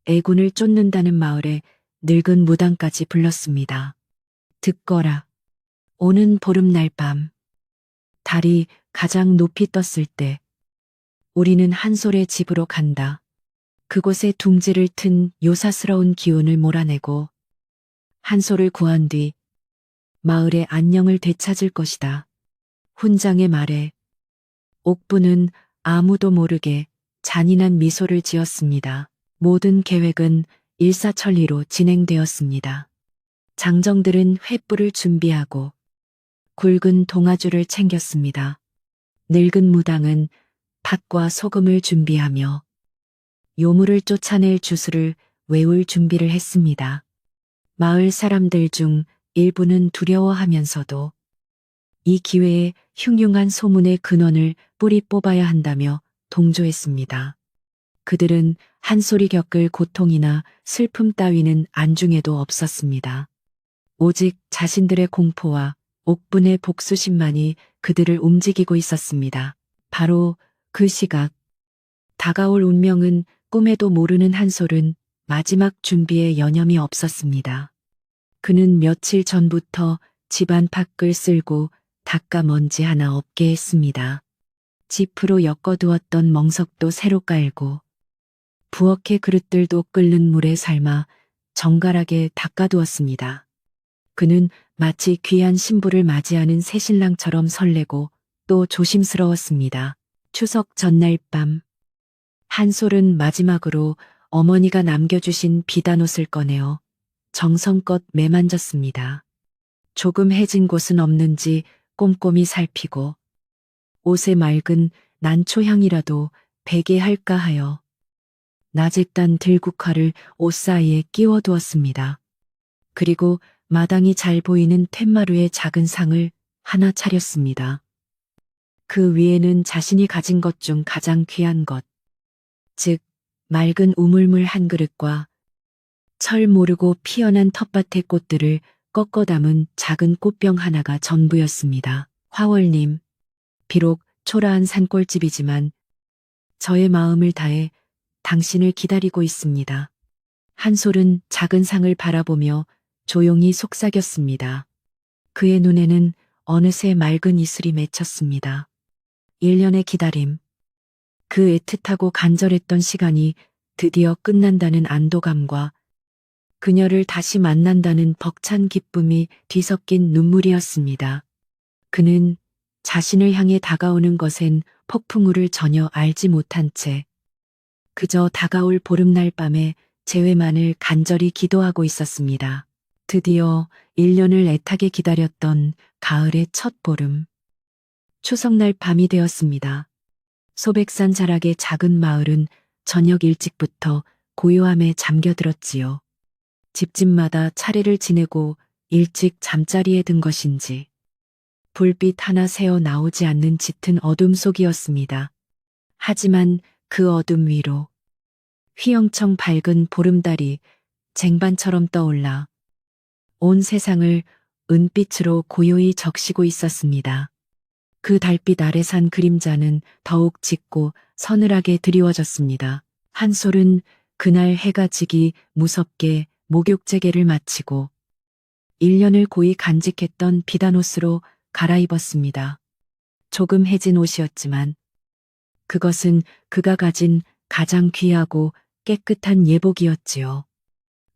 애군을 쫓는다는 마을의 늙은 무당까지 불렀습니다. 듣거라. 오는 보름날 밤, 달이 가장 높이 떴을 때 우리는 한솔의 집으로 간다. 그곳에 둥지를 튼 요사스러운 기운을 몰아내고 한솔을 구한 뒤 마을의 안녕을 되찾을 것이다. 훈장의 말에 옥부는 아무도 모르게 잔인한 미소를 지었습니다. 모든 계획은 일사천리로 진행되었습니다. 장정들은 횃불을 준비하고 굵은 동아줄을 챙겼습니다. 늙은 무당은 팥과 소금을 준비하며 요물을 쫓아낼 주술을 외울 준비를 했습니다. 마을 사람들 중 일부는 두려워하면서도 이 기회에 흉흉한 소문의 근원을 뿌리 뽑아야 한다며 동조했습니다. 그들은 한솔이 겪을 고통이나 슬픔 따위는 안중에도 없었습니다. 오직 자신들의 공포와 옥분의 복수심만이 그들을 움직이고 있었습니다. 바로 그 시각, 다가올 운명은 꿈에도 모르는 한솔은 마지막 준비에 여념이 없었습니다. 그는 며칠 전부터 집안 밖을 쓸고 닦아 먼지 하나 없게 했습니다. 지프로 엮어두었던 멍석도 새로 깔고 부엌의 그릇들도 끓는 물에 삶아 정갈하게 닦아두었습니다. 그는 마치 귀한 신부를 맞이하는 새신랑처럼 설레고 또 조심스러웠습니다. 추석 전날 밤, 한솔은 마지막으로 어머니가 남겨주신 비단옷을 꺼내어 정성껏 매만졌습니다. 조금 해진 곳은 없는지 꼼꼼히 살피고 옷의 맑은 난초향이라도 배게 할까 하여 낮에 딴 들국화를 옷 사이에 끼워두었습니다. 그리고 마당이 잘 보이는 툇마루에 작은 상을 하나 차렸습니다. 그 위에는 자신이 가진 것 중 가장 귀한 것, 즉 맑은 우물물 한 그릇과 철 모르고 피어난 텃밭의 꽃들을 꺾어 담은 작은 꽃병 하나가 전부였습니다. 화월님, 비록 초라한 산골집이지만 저의 마음을 다해 당신을 기다리고 있습니다. 한솔은 작은 상을 바라보며 조용히 속삭였습니다. 그의 눈에는 어느새 맑은 이슬이 맺혔습니다. 1년의 기다림, 그 애틋하고 간절했던 시간이 드디어 끝난다는 안도감과 그녀를 다시 만난다는 벅찬 기쁨이 뒤섞인 눈물이었습니다. 그는 자신을 향해 다가오는 것엔 폭풍우를 전혀 알지 못한 채 그저 다가올 보름날 밤에 재회만을 간절히 기도하고 있었습니다. 드디어 1년을 애타게 기다렸던 가을의 첫 보름. 추석날 밤이 되었습니다. 소백산 자락의 작은 마을은 저녁 일찍부터 고요함에 잠겨들었지요. 집집마다 차례를 지내고 일찍 잠자리에 든 것인지 불빛 하나 새어 나오지 않는 짙은 어둠 속이었습니다. 하지만 그 어둠 위로 휘영청 밝은 보름달이 쟁반처럼 떠올라 온 세상을 은빛으로 고요히 적시고 있었습니다. 그 달빛 아래 산 그림자는 더욱 짙고 서늘하게 드리워졌습니다. 한솔은 그날 해가 지기 무섭게 목욕재개를 마치고 1년을 고이 간직했던 비단옷으로 갈아입었습니다. 조금 해진 옷이었지만 그것은 그가 가진 가장 귀하고 깨끗한 예복이었지요.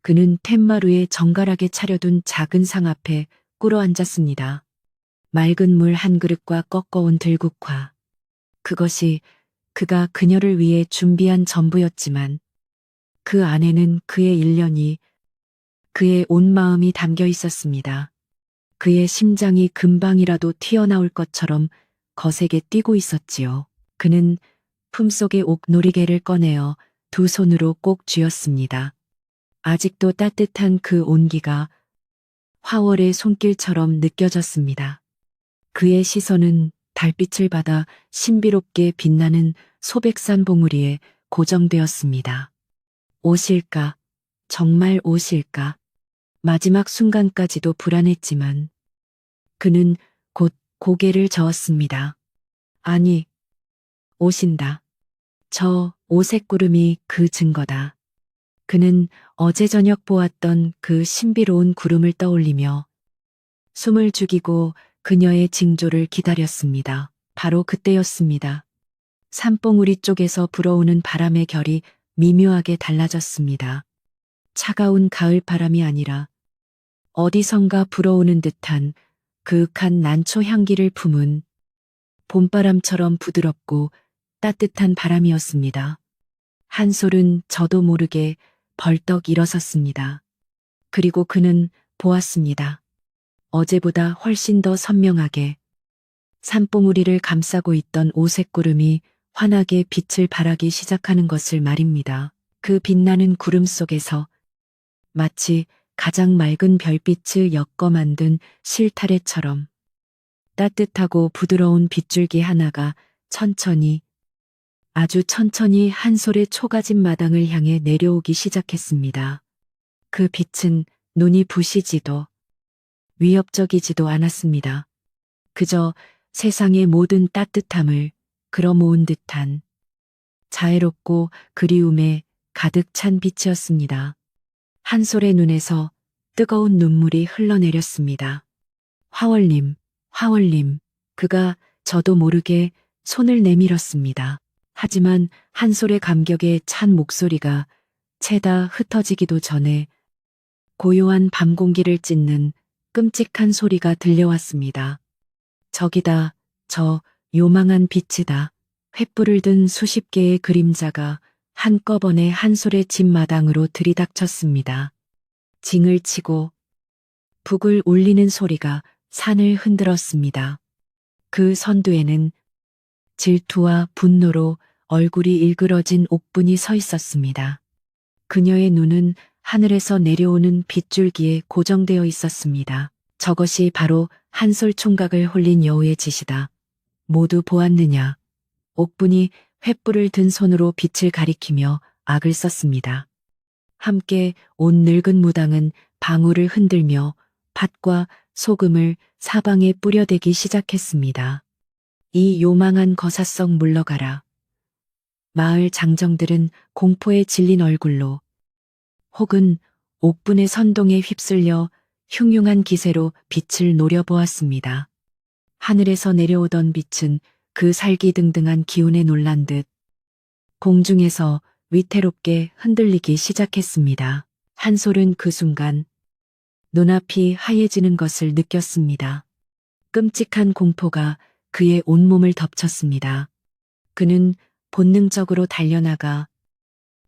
그는 툇마루에 정갈하게 차려둔 작은 상 앞에 꿇어 앉았습니다. 맑은 물 한 그릇과 꺾어온 들국화. 그것이 그가 그녀를 위해 준비한 전부였지만 그 안에는 그의 일년이, 그의 온 마음이 담겨 있었습니다. 그의 심장이 금방이라도 튀어나올 것처럼 거세게 뛰고 있었지요. 그는 품속의 옥놀이개를 꺼내어 두 손으로 꼭 쥐었습니다. 아직도 따뜻한 그 온기가 화월의 손길처럼 느껴졌습니다. 그의 시선은 달빛을 받아 신비롭게 빛나는 소백산 봉우리에 고정되었습니다. 오실까? 정말 오실까? 마지막 순간까지도 불안했지만 그는 곧 고개를 저었습니다. 아니, 오신다. 저 오색 구름이 그 증거다. 그는 어제 저녁 보았던 그 신비로운 구름을 떠올리며 숨을 죽이고 그녀의 징조를 기다렸습니다. 바로 그때였습니다. 산봉우리 쪽에서 불어오는 바람의 결이 미묘하게 달라졌습니다. 차가운 가을 바람이 아니라 어디선가 불어오는 듯한 그윽한 난초 향기를 품은 봄바람처럼 부드럽고 따뜻한 바람이었습니다. 한솔은 저도 모르게 벌떡 일어섰습니다. 그리고 그는 보았습니다. 어제보다 훨씬 더 선명하게 산봉우리를 감싸고 있던 오색 구름이 환하게 빛을 발하기 시작하는 것을 말입니다. 그 빛나는 구름 속에서 마치 가장 맑은 별빛을 엮어 만든 실타래처럼 따뜻하고 부드러운 빗줄기 하나가 천천히, 아주 천천히 한솔의 초가집 마당을 향해 내려오기 시작했습니다. 그 빛은 눈이 부시지도 위협적이지도 않았습니다. 그저 세상의 모든 따뜻함을 끌어모은 듯한 자애롭고 그리움에 가득 찬 빛이었습니다. 한솔의 눈에서 뜨거운 눈물이 흘러내렸습니다. 화월님, 화월님, 그가 저도 모르게 손을 내밀었습니다. 하지만 한솔의 감격에 찬 목소리가 채다 흩어지기도 전에 고요한 밤 공기를 찢는 끔찍한 소리가 들려왔습니다. 저기다, 저 요망한 빛이다. 횃불을 든 수십 개의 그림자가 한꺼번에 한솔의 집 마당으로 들이닥쳤습니다. 징을 치고 북을 울리는 소리가 산을 흔들었습니다. 그 선두에는 질투와 분노로 얼굴이 일그러진 옥분이 서 있었습니다. 그녀의 눈은 하늘에서 내려오는 빗줄기에 고정되어 있었습니다. 저것이 바로 한솔 총각을 홀린 여우의 짓이다. 모두 보았느냐? 옥분이 횃불을 든 손으로 빛을 가리키며 악을 썼습니다. 함께 온 늙은 무당은 방울을 흔들며 팥과 소금을 사방에 뿌려대기 시작했습니다. 이 요망한 거사성 물러가라. 마을 장정들은 공포에 질린 얼굴로 혹은 옥분의 선동에 휩쓸려 흉흉한 기세로 빛을 노려보았습니다. 하늘에서 내려오던 빛은 그 살기등등한 기운에 놀란 듯 공중에서 위태롭게 흔들리기 시작했습니다. 한솔은 그 순간 눈앞이 하얘지는 것을 느꼈습니다. 끔찍한 공포가 그의 온몸을 덮쳤습니다. 그는 본능적으로 달려나가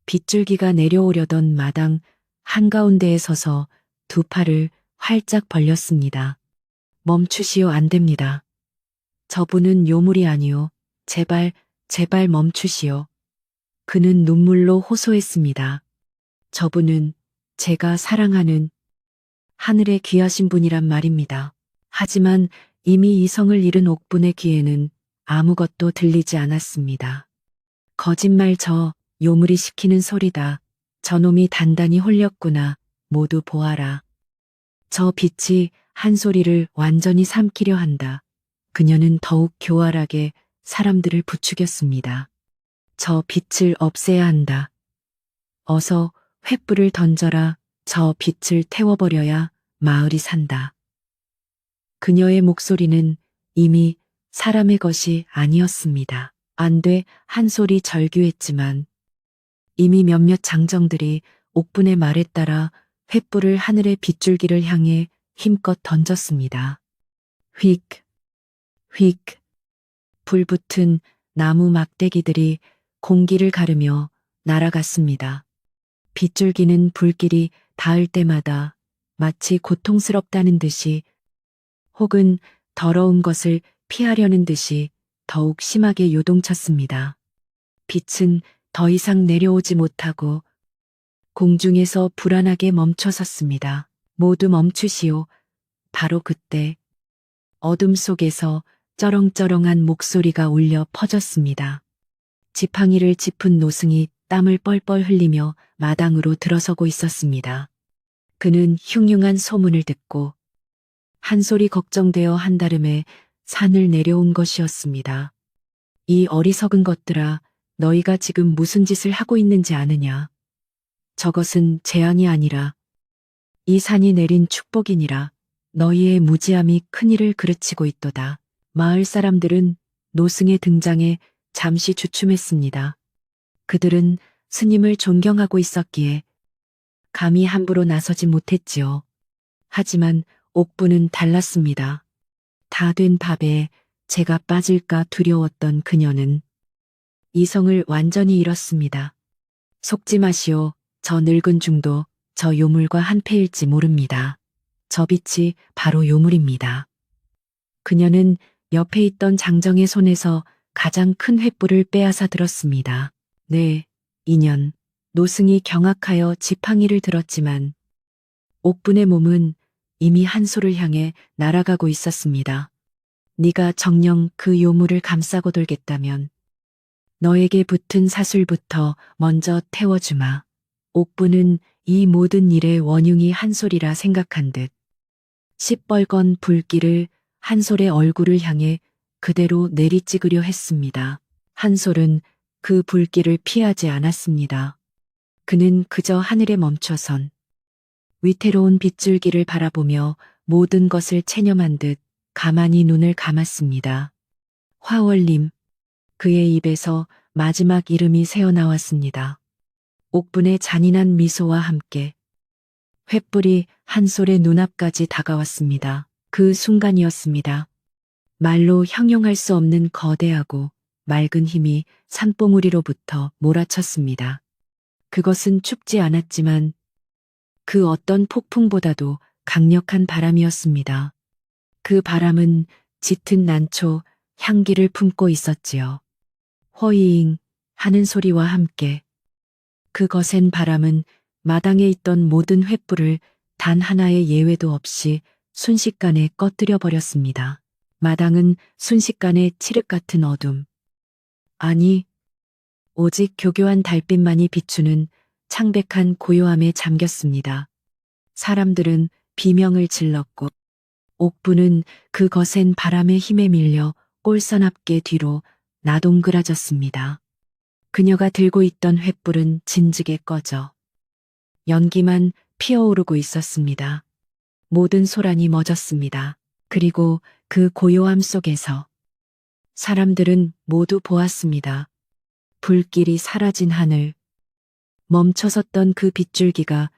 빗줄기가 내려오려던 마당 한가운데에 서서 두 팔을 활짝 벌렸습니다. 멈추시오, 안 됩니다. 저분은 요물이 아니오. 제발, 제발 멈추시오. 그는 눈물로 호소했습니다. 저분은 제가 사랑하는 하늘의 귀하신 분이란 말입니다. 하지만 이미 이성을 잃은 옥분의 귀에는 아무것도 들리지 않았습니다. 거짓말, 저 요물이 시키는 소리다. 저놈이 단단히 홀렸구나. 모두 보아라. 저 빛이 한소리를 완전히 삼키려 한다. 그녀는 더욱 교활하게 사람들을 부추겼습니다. 저 빛을 없애야 한다. 어서 횃불을 던져라. 저 빛을 태워버려야 마을이 산다. 그녀의 목소리는 이미 사람의 것이 아니었습니다. 안 돼, 한솔이 절규했지만 이미 몇몇 장정들이 옥분의 말에 따라 횃불을 하늘의 빗줄기를 향해 힘껏 던졌습니다. 휙, 휙, 불붙은 나무 막대기들이 공기를 가르며 날아갔습니다. 빗줄기는 불길이 닿을 때마다 마치 고통스럽다는 듯이 혹은 더러운 것을 피하려는 듯이 더욱 심하게 요동쳤습니다. 빛은 더 이상 내려오지 못하고 공중에서 불안하게 멈춰섰습니다. 모두 멈추시오. 바로 그때 어둠 속에서 쩌렁쩌렁한 목소리가 울려 퍼졌습니다. 지팡이를 짚은 노승이 땀을 뻘뻘 흘리며 마당으로 들어서고 있었습니다. 그는 흉흉한 소문을 듣고 한 소리 걱정되어 한달음에 산을 내려온 것이었습니다. 이 어리석은 것들아, 너희가 지금 무슨 짓을 하고 있는지 아느냐? 저것은 재앙이 아니라 이 산이 내린 축복이니라. 너희의 무지함이 큰일을 그르치고 있도다. 마을 사람들은 노승의 등장에 잠시 주춤했습니다. 그들은 스님을 존경하고 있었기에 감히 함부로 나서지 못했지요. 하지만 옥부는 달랐습니다. 다 된 밥에 제가 빠질까 두려웠던 그녀는 이성을 완전히 잃었습니다. 속지 마시오. 저 늙은 중도 저 요물과 한패일지 모릅니다. 저 빛이 바로 요물입니다. 그녀는 옆에 있던 장정의 손에서 가장 큰 횃불을 빼앗아 들었습니다. 네, 인연. 노승이 경악하여 지팡이를 들었지만 옥분의 몸은 이미 한소를 향해 날아가고 있었습니다. 네가 정녕 그 요물을 감싸고 돌겠다면 너에게 붙은 사술부터 먼저 태워주마. 옥부는 이 모든 일의 원흉이 한솔이라 생각한 듯 시뻘건 불길을 한솔의 얼굴을 향해 그대로 내리찍으려 했습니다. 한솔은 그 불길을 피하지 않았습니다. 그는 그저 하늘에 멈춰선 위태로운 빗줄기를 바라보며 모든 것을 체념한 듯 가만히 눈을 감았습니다. 화월님. 그의 입에서 마지막 이름이 새어나왔습니다. 옥분의 잔인한 미소와 함께 횃불이 한솔의 눈앞까지 다가왔습니다. 그 순간이었습니다. 말로 형용할 수 없는 거대하고 맑은 힘이 산봉우리로부터 몰아쳤습니다. 그것은 춥지 않았지만 그 어떤 폭풍보다도 강력한 바람이었습니다. 그 바람은 짙은 난초, 향기를 품고 있었지요. 허이잉 하는 소리와 함께 그 거센 바람은 마당에 있던 모든 횃불을 단 하나의 예외도 없이 순식간에 꺼뜨려 버렸습니다. 마당은 순식간에 칠흑 같은 어둠. 아니, 오직 교교한 달빛만이 비추는 창백한 고요함에 잠겼습니다. 사람들은 비명을 질렀고 옥부는 그 거센 바람의 힘에 밀려 꼴사납게 뒤로 나동그라졌습니다. 그녀가 들고 있던 횃불은 진즉에 꺼져 연기만 피어오르고 있었습니다. 모든 소란이 멎었습니다. 그리고 그 고요함 속에서 사람들은 모두 보았습니다. 불길이 사라진 하늘, 멈춰섰던 그 빗줄기가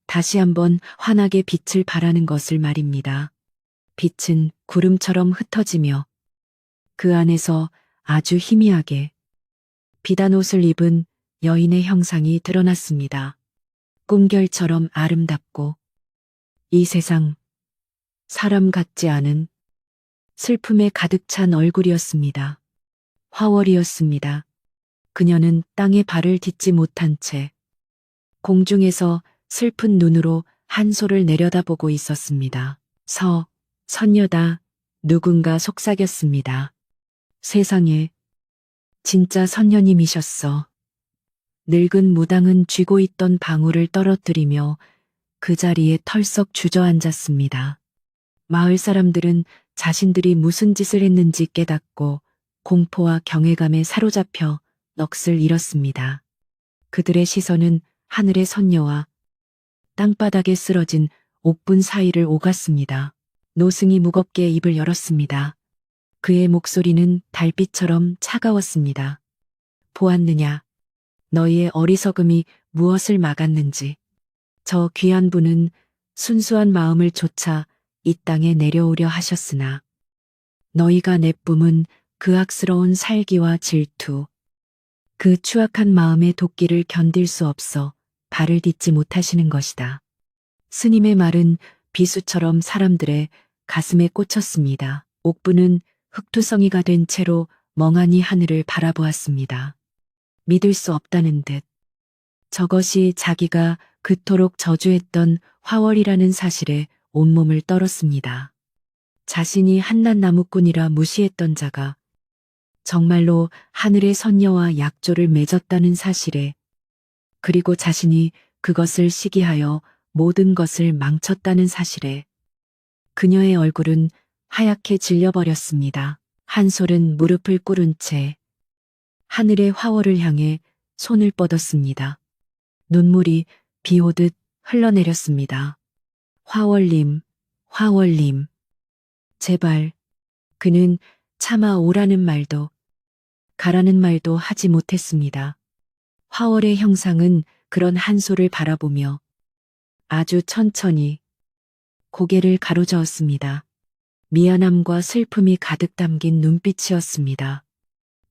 다시 한번 환하게 빛을 발하는 것을 말입니다. 빛은 구름처럼 흩어지며 그 안에서 아주 희미하게 비단 옷을 입은 여인의 형상이 드러났습니다. 꿈결처럼 아름답고 이 세상 사람 같지 않은 슬픔에 가득 찬 얼굴이었습니다. 화월이었습니다. 그녀는 땅에 발을 딛지 못한 채 공중에서 슬픈 눈으로 한솔을 내려다보고 있었습니다. 선녀다. 누군가 속삭였습니다. 세상에, 진짜 선녀님이셨어. 늙은 무당은 쥐고 있던 방울을 떨어뜨리며 그 자리에 털썩 주저앉았습니다. 마을 사람들은 자신들이 무슨 짓을 했는지 깨닫고 공포와 경외감에 사로잡혀 넋을 잃었습니다. 그들의 시선은 하늘의 선녀와 땅바닥에 쓰러진 옥분 사이를 오갔습니다. 노승이 무겁게 입을 열었습니다. 그의 목소리는 달빛처럼 차가웠습니다. 보았느냐? 너희의 어리석음이 무엇을 막았는지. 저 귀한 분은 순수한 마음을 좇아 이 땅에 내려오려 하셨으나 너희가 내뿜은 그 악스러운 살기와 질투, 그 추악한 마음의 도끼를 견딜 수 없어 발을 딛지 못하시는 것이다. 스님의 말은 비수처럼 사람들의 가슴에 꽂혔습니다. 옥부는 흑투성이가 된 채로 멍하니 하늘을 바라보았습니다. 믿을 수 없다는 듯. 저것이 자기가 그토록 저주했던 화월이라는 사실에 온몸을 떨었습니다. 자신이 한낱나무꾼이라 무시했던 자가 정말로 하늘의 선녀와 약조를 맺었다는 사실에, 그리고 자신이 그것을 시기하여 모든 것을 망쳤다는 사실에 그녀의 얼굴은 하얗게 질려버렸습니다. 한솔은 무릎을 꿇은 채 하늘의 화월을 향해 손을 뻗었습니다. 눈물이 비 오듯 흘러내렸습니다. 화월님, 화월님. 제발. 그는 차마 오라는 말도 가라는 말도 하지 못했습니다. 화월의 형상은 그런 한솔을 바라보며 아주 천천히 고개를 가로저었습니다. 미안함과 슬픔이 가득 담긴 눈빛이었습니다.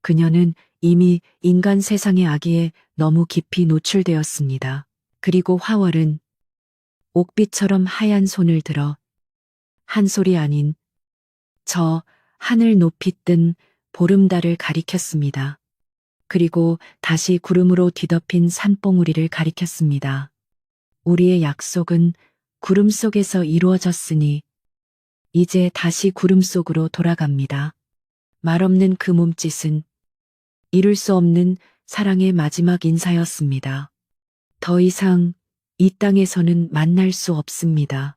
그녀는 이미 인간 세상의 악의에 너무 깊이 노출되었습니다. 그리고 화월은 옥빛처럼 하얀 손을 들어 한솔이 아닌 저 하늘 높이 뜬 보름달을 가리켰습니다. 그리고 다시 구름으로 뒤덮인 산봉우리를 가리켰습니다. 우리의 약속은 구름 속에서 이루어졌으니 이제 다시 구름 속으로 돌아갑니다. 말없는 그 몸짓은 이룰 수 없는 사랑의 마지막 인사였습니다. 더 이상 이 땅에서는 만날 수 없습니다.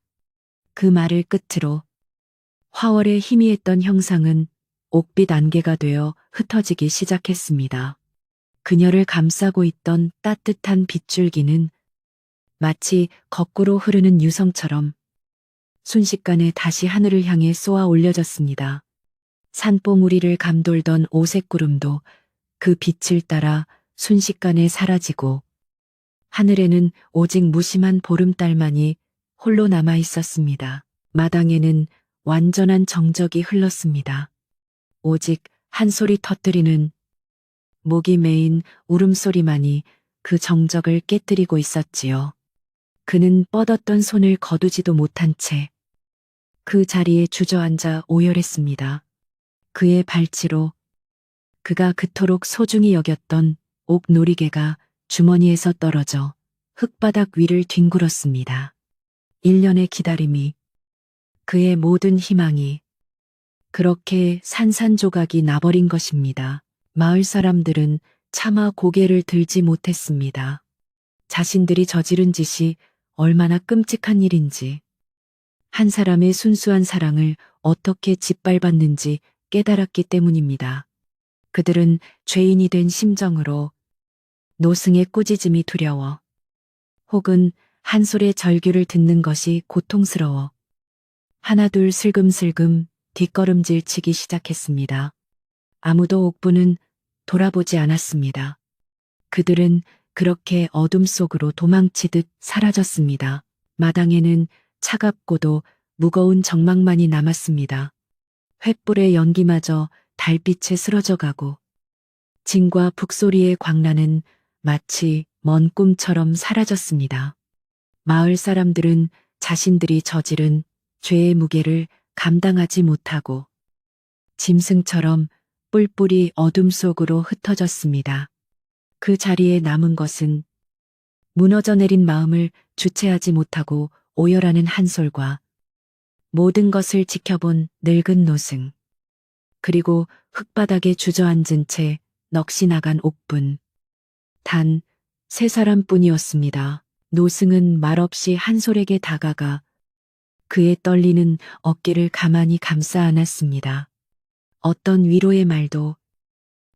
그 말을 끝으로 화월의 희미했던 형상은 옥빛 안개가 되어 흩어지기 시작했습니다. 그녀를 감싸고 있던 따뜻한 빗줄기는 마치 거꾸로 흐르는 유성처럼 순식간에 다시 하늘을 향해 쏘아 올려졌습니다. 산봉우리를 감돌던 오색구름도 그 빛을 따라 순식간에 사라지고 하늘에는 오직 무심한 보름달만이 홀로 남아 있었습니다. 마당에는 완전한 정적이 흘렀습니다. 오직 한 소리 터뜨리는 목이 메인 울음소리만이 그 정적을 깨뜨리고 있었지요. 그는 뻗었던 손을 거두지도 못한 채 그 자리에 주저앉아 오열했습니다. 그의 발치로 그가 그토록 소중히 여겼던 옥 놀이개가 주머니에서 떨어져 흙바닥 위를 뒹굴었습니다. 1년의 기다림이, 그의 모든 희망이 그렇게 산산조각이 나버린 것입니다. 마을 사람들은 차마 고개를 들지 못했습니다. 자신들이 저지른 짓이 얼마나 끔찍한 일인지, 한 사람의 순수한 사랑을 어떻게 짓밟았는지 깨달았기 때문입니다. 그들은 죄인이 된 심정으로 노승의 꾸짖음이 두려워, 혹은 한솔의 절규를 듣는 것이 고통스러워 하나둘 슬금슬금 뒷걸음질 치기 시작했습니다. 아무도 옥부는 돌아보지 않았습니다. 그들은 그렇게 어둠 속으로 도망치듯 사라졌습니다. 마당에는 차갑고도 무거운 정막만이 남았습니다. 횃불의 연기마저 달빛에 쓰러져 가고 진과 북소리의 광란은 마치 먼 꿈처럼 사라졌습니다. 마을 사람들은 자신들이 저지른 죄의 무게를 감당하지 못하고 짐승처럼 뿔뿔이 어둠 속으로 흩어졌습니다. 그 자리에 남은 것은 무너져 내린 마음을 주체하지 못하고 오열하는 한솔과 모든 것을 지켜본 늙은 노승, 그리고 흙바닥에 주저앉은 채 넋이 나간 옥분. 단 세 사람뿐이었습니다. 노승은 말없이 한솔에게 다가가 그의 떨리는 어깨를 가만히 감싸 안았습니다. 어떤 위로의 말도,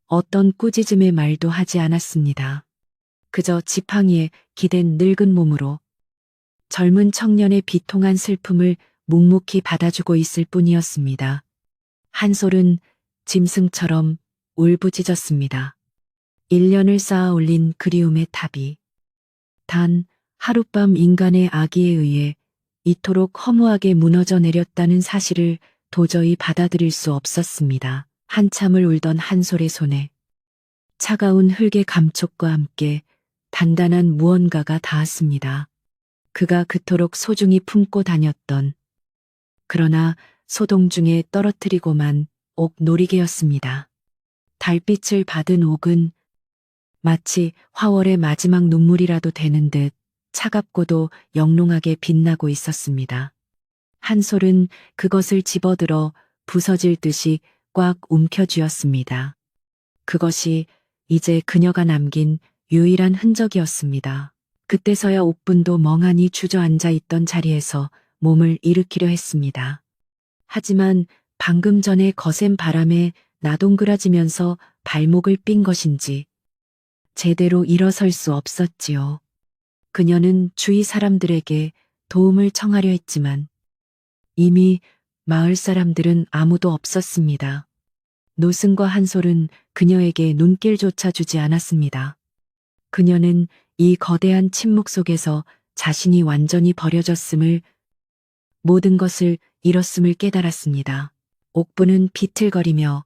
어떤 꾸짖음의 말도 하지 않았습니다. 그저 지팡이에 기댄 늙은 몸으로 젊은 청년의 비통한 슬픔을 묵묵히 받아주고 있을 뿐이었습니다. 한솔은 짐승처럼 울부짖었습니다. 1년을 쌓아 올린 그리움의 탑이 단 하룻밤 인간의 악의에 의해 이토록 허무하게 무너져 내렸다는 사실을 도저히 받아들일 수 없었습니다. 한참을 울던 한솔의 손에 차가운 흙의 감촉과 함께 단단한 무언가가 닿았습니다. 그가 그토록 소중히 품고 다녔던 그러나 소동 중에 떨어뜨리고만 옥 놀이개였습니다. 달빛을 받은 옥은 마치 화월의 마지막 눈물이라도 되는 듯 차갑고도 영롱하게 빛나고 있었습니다. 한솔은 그것을 집어들어 부서질 듯이 꽉 움켜쥐었습니다. 그것이 이제 그녀가 남긴 유일한 흔적이었습니다. 그때서야 옥분도 멍하니 주저앉아 있던 자리에서 몸을 일으키려 했습니다. 하지만 방금 전에 거센 바람에 나동그라지면서 발목을 삔 것인지 제대로 일어설 수 없었지요. 그녀는 주위 사람들에게 도움을 청하려 했지만 이미 마을 사람들은 아무도 없었습니다. 노승과 한솔은 그녀에게 눈길조차 주지 않았습니다. 그녀는 이 거대한 침묵 속에서 자신이 완전히 버려졌음을, 모든 것을 잃었음을 깨달았습니다. 옥부는 비틀거리며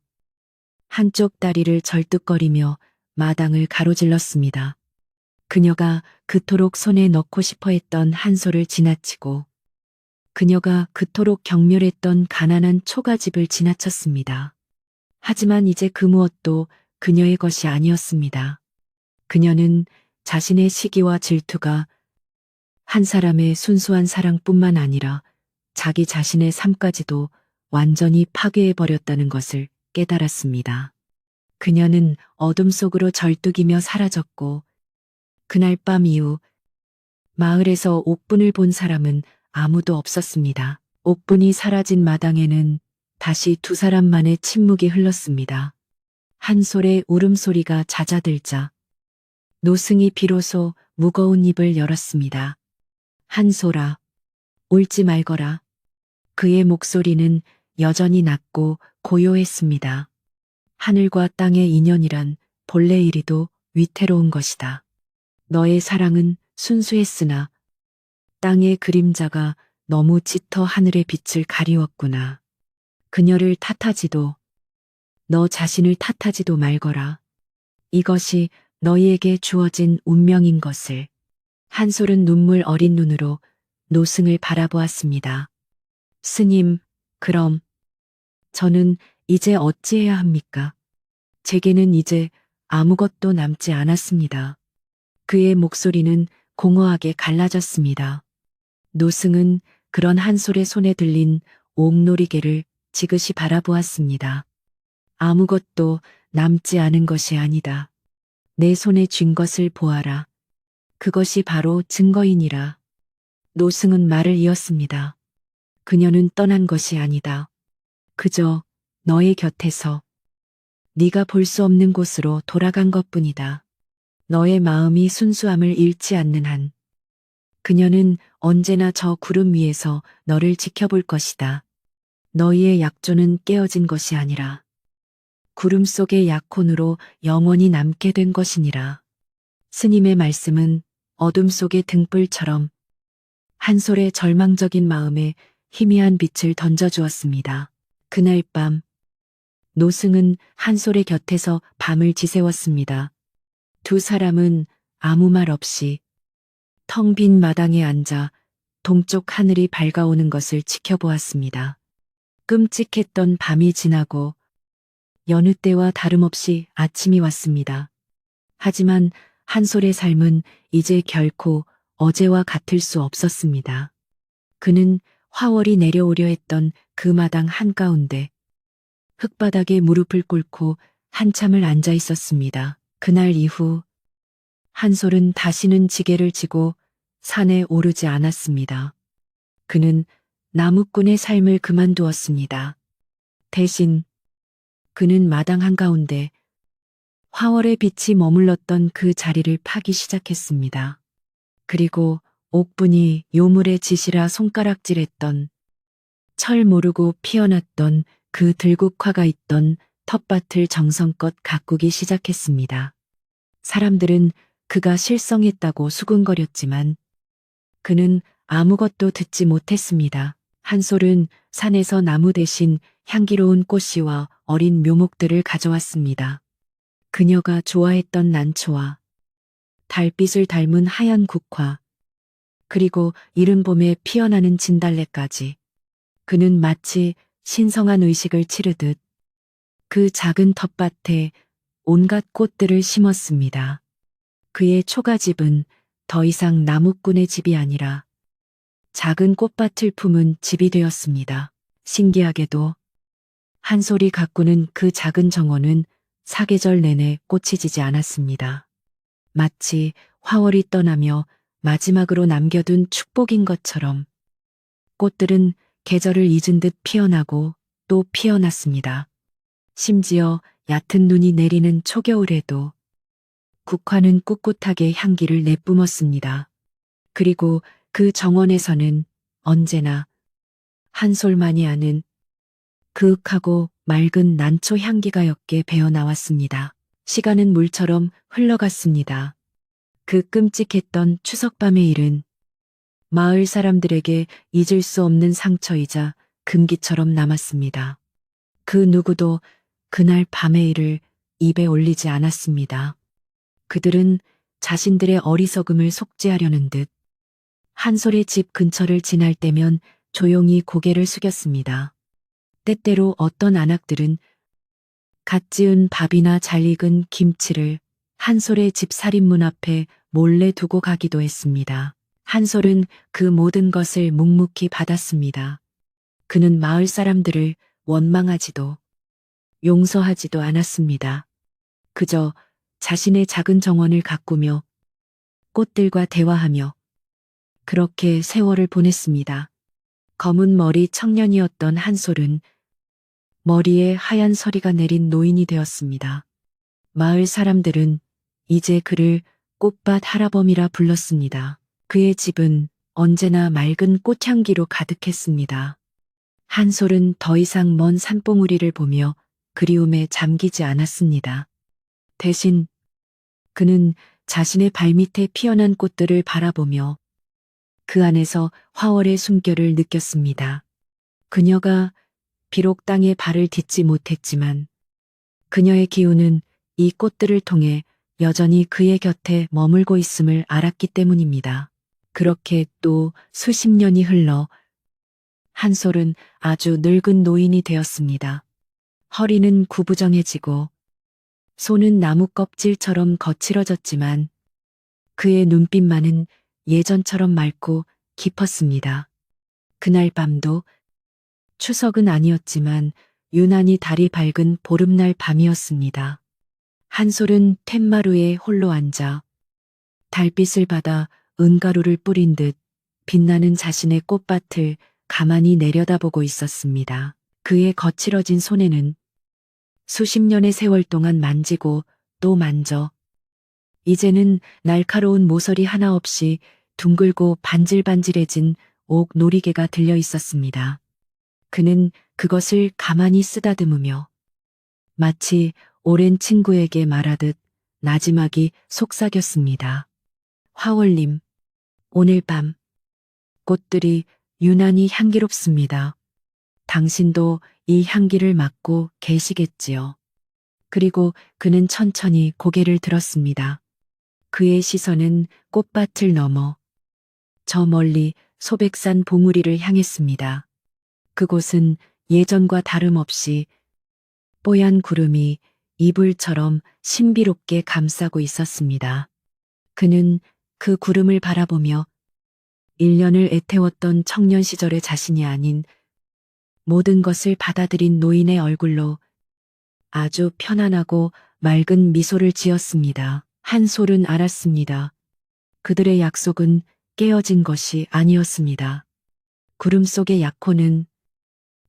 한쪽 다리를 절뚝거리며 마당을 가로질렀습니다. 그녀가 그토록 손에 넣고 싶어 했던 한솔을 지나치고 그녀가 그토록 경멸했던 가난한 초가집을 지나쳤습니다. 하지만 이제 그 무엇도 그녀의 것이 아니었습니다. 그녀는 자신의 시기와 질투가 한 사람의 순수한 사랑뿐만 아니라 자기 자신의 삶까지도 완전히 파괴해버렸다는 것을 깨달았습니다. 그녀는 어둠 속으로 절뚝이며 사라졌고 그날 밤 이후 마을에서 옥분을 본 사람은 아무도 없었습니다. 옥분이 사라진 마당에는 다시 두 사람만의 침묵이 흘렀습니다. 한솔의 울음소리가 잦아들자 노승이 비로소 무거운 입을 열었습니다. 한솔아, 울지 말거라. 그의 목소리는 여전히 낮고 고요했습니다. 하늘과 땅의 인연이란 본래 이리도 위태로운 것이다. 너의 사랑은 순수했으나 땅의 그림자가 너무 짙어 하늘의 빛을 가리웠구나. 그녀를 탓하지도 너 자신을 탓하지도 말거라. 이것이 너희에게 주어진 운명인 것을. 한솔은 눈물 어린 눈으로 노승을 바라보았습니다. 스님, 그럼 저는 이제 어찌해야 합니까? 제게는 이제 아무것도 남지 않았습니다. 그의 목소리는 공허하게 갈라졌습니다. 노승은 그런 한솔의 손에 들린 옥놀이개를 지그시 바라보았습니다. 아무것도 남지 않은 것이 아니다. 내 손에 쥔 것을 보아라. 그것이 바로 증거이니라. 노승은 말을 이었습니다. 그녀는 떠난 것이 아니다. 그저 너의 곁에서 네가 볼 수 없는 곳으로 돌아간 것뿐이다. 너의 마음이 순수함을 잃지 않는 한 그녀는 언제나 저 구름 위에서 너를 지켜볼 것이다. 너희의 약조는 깨어진 것이 아니라 구름 속의 약혼으로 영원히 남게 된 것이니라. 스님의 말씀은 어둠 속의 등불처럼 한솔의 절망적인 마음에 희미한 빛을 던져주었습니다. 그날 밤 노승은 한솔의 곁에서 밤을 지새웠습니다. 두 사람은 아무 말 없이 텅 빈 마당에 앉아 동쪽 하늘이 밝아오는 것을 지켜보았습니다. 끔찍했던 밤이 지나고 여느 때와 다름없이 아침이 왔습니다. 하지만 한솔의 삶은 이제 결코 어제와 같을 수 없었습니다. 그는 화월이 내려오려 했던 그 마당 한가운데 흙바닥에 무릎을 꿇고 한참을 앉아 있었습니다. 그날 이후 한솔은 다시는 지게를 지고 산에 오르지 않았습니다. 그는 나무꾼의 삶을 그만두었습니다. 대신 그는 마당 한가운데 화월의 빛이 머물렀던 그 자리를 파기 시작했습니다. 그리고 옥분이 요물의 짓이라 손가락질했던 철 모르고 피어났던 그 들국화가 있던 텃밭을 정성껏 가꾸기 시작했습니다. 사람들은 그가 실성했다고 수군거렸지만 그는 아무것도 듣지 못했습니다. 한솔은 산에서 나무 대신 향기로운 꽃씨와 어린 묘목들을 가져왔습니다. 그녀가 좋아했던 난초와 달빛을 닮은 하얀 국화, 그리고 이른 봄에 피어나는 진달래까지. 그는 마치 신성한 의식을 치르듯 그 작은 텃밭에 온갖 꽃들을 심었습니다. 그의 초가집은 더 이상 나무꾼의 집이 아니라 작은 꽃밭을 품은 집이 되었습니다. 신기하게도 한솔이 가꾸는 그 작은 정원은 사계절 내내 꽃이 지지 않았습니다. 마치 화월이 떠나며 마지막으로 남겨둔 축복인 것처럼 꽃들은 계절을 잊은 듯 피어나고 또 피어났습니다. 심지어 얕은 눈이 내리는 초겨울에도 국화는 꿋꿋하게 향기를 내뿜었습니다. 그리고 그 정원에서는 언제나 한솔만이 아는 그윽하고 맑은 난초 향기가 옅게 배어나왔습니다. 시간은 물처럼 흘러갔습니다. 그 끔찍했던 추석밤의 일은 마을 사람들에게 잊을 수 없는 상처이자 금기처럼 남았습니다. 그 누구도 그날 밤의 일을 입에 올리지 않았습니다. 그들은 자신들의 어리석음을 속죄하려는 듯 한솔의 집 근처를 지날 때면 조용히 고개를 숙였습니다. 때때로 어떤 안악들은 갓 지은 밥이나 잘 익은 김치를 한솔의 집 살인문 앞에 몰래 두고 가기도 했습니다. 한솔은 그 모든 것을 묵묵히 받았습니다. 그는 마을 사람들을 원망하지도 용서하지도 않았습니다. 그저 자신의 작은 정원을 가꾸며 꽃들과 대화하며 그렇게 세월을 보냈습니다. 검은 머리 청년이었던 한솔은 머리에 하얀 서리가 내린 노인이 되었습니다. 마을 사람들은 이제 그를 꽃밭 할아범이라 불렀습니다. 그의 집은 언제나 맑은 꽃향기로 가득했습니다. 한솔은 더 이상 먼 산봉우리를 보며 그리움에 잠기지 않았습니다. 대신 그는 자신의 발밑에 피어난 꽃들을 바라보며 그 안에서 화월의 숨결을 느꼈습니다. 그녀가 비록 땅에 발을 딛지 못했지만 그녀의 기운은 이 꽃들을 통해 여전히 그의 곁에 머물고 있음을 알았기 때문입니다. 그렇게 또 수십 년이 흘러 한솔은 아주 늙은 노인이 되었습니다. 허리는 구부정해지고 손은 나무 껍질처럼 거칠어졌지만 그의 눈빛만은 예전처럼 맑고 깊었습니다. 그날 밤도 추석은 아니었지만 유난히 달이 밝은 보름날 밤이었습니다. 한솔은 툇마루에 홀로 앉아 달빛을 받아 은가루를 뿌린 듯 빛나는 자신의 꽃밭을 가만히 내려다보고 있었습니다. 그의 거칠어진 손에는 수십 년의 세월 동안 만지고 또 만져 이제는 날카로운 모서리 하나 없이 둥글고 반질반질해진 옥 놀이개가 들려 있었습니다. 그는 그것을 가만히 쓰다듬으며 마치 오랜 친구에게 말하듯 나지막이 속삭였습니다. 화월님, 오늘 밤 꽃들이 유난히 향기롭습니다. 당신도 이 향기를 맡고 계시겠지요. 그리고 그는 천천히 고개를 들었습니다. 그의 시선은 꽃밭을 넘어 저 멀리 소백산 봉우리를 향했습니다. 그곳은 예전과 다름없이 뽀얀 구름이 이불처럼 신비롭게 감싸고 있었습니다. 그는 그 구름을 바라보며 1년을 애태웠던 청년 시절의 자신이 아닌 모든 것을 받아들인 노인의 얼굴로 아주 편안하고 맑은 미소를 지었습니다. 한솔은 알았습니다. 그들의 약속은 깨어진 것이 아니었습니다. 구름 속의 약혼은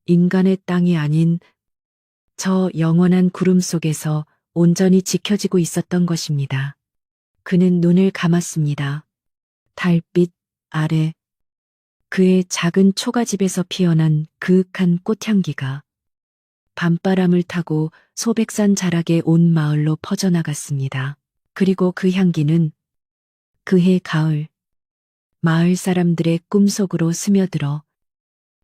인간의 땅이 아닌 저 영원한 구름 속에서 온전히 지켜지고 있었던 것입니다. 그는 눈을 감았습니다. 달빛 아래 그의 작은 초가집에서 피어난 그윽한 꽃향기가 밤바람을 타고 소백산 자락의 온 마을로 퍼져나갔습니다. 그리고 그 향기는 그해 가을 마을 사람들의 꿈속으로 스며들어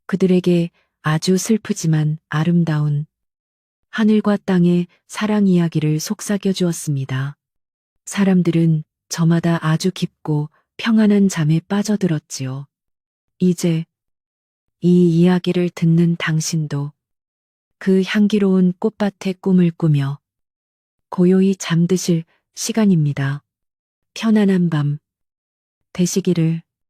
그들에게 아주 슬프지만 아름다운 하늘과 땅의 사랑 이야기를 속삭여 주었습니다. 사람들은 저마다 아주 깊고 평안한 잠에 빠져들었지요. 이제 이 이야기를 듣는 당신도 그 향기로운 꽃밭의 꿈을 꾸며 고요히 잠드실 시간입니다. 편안한 밤 되시기를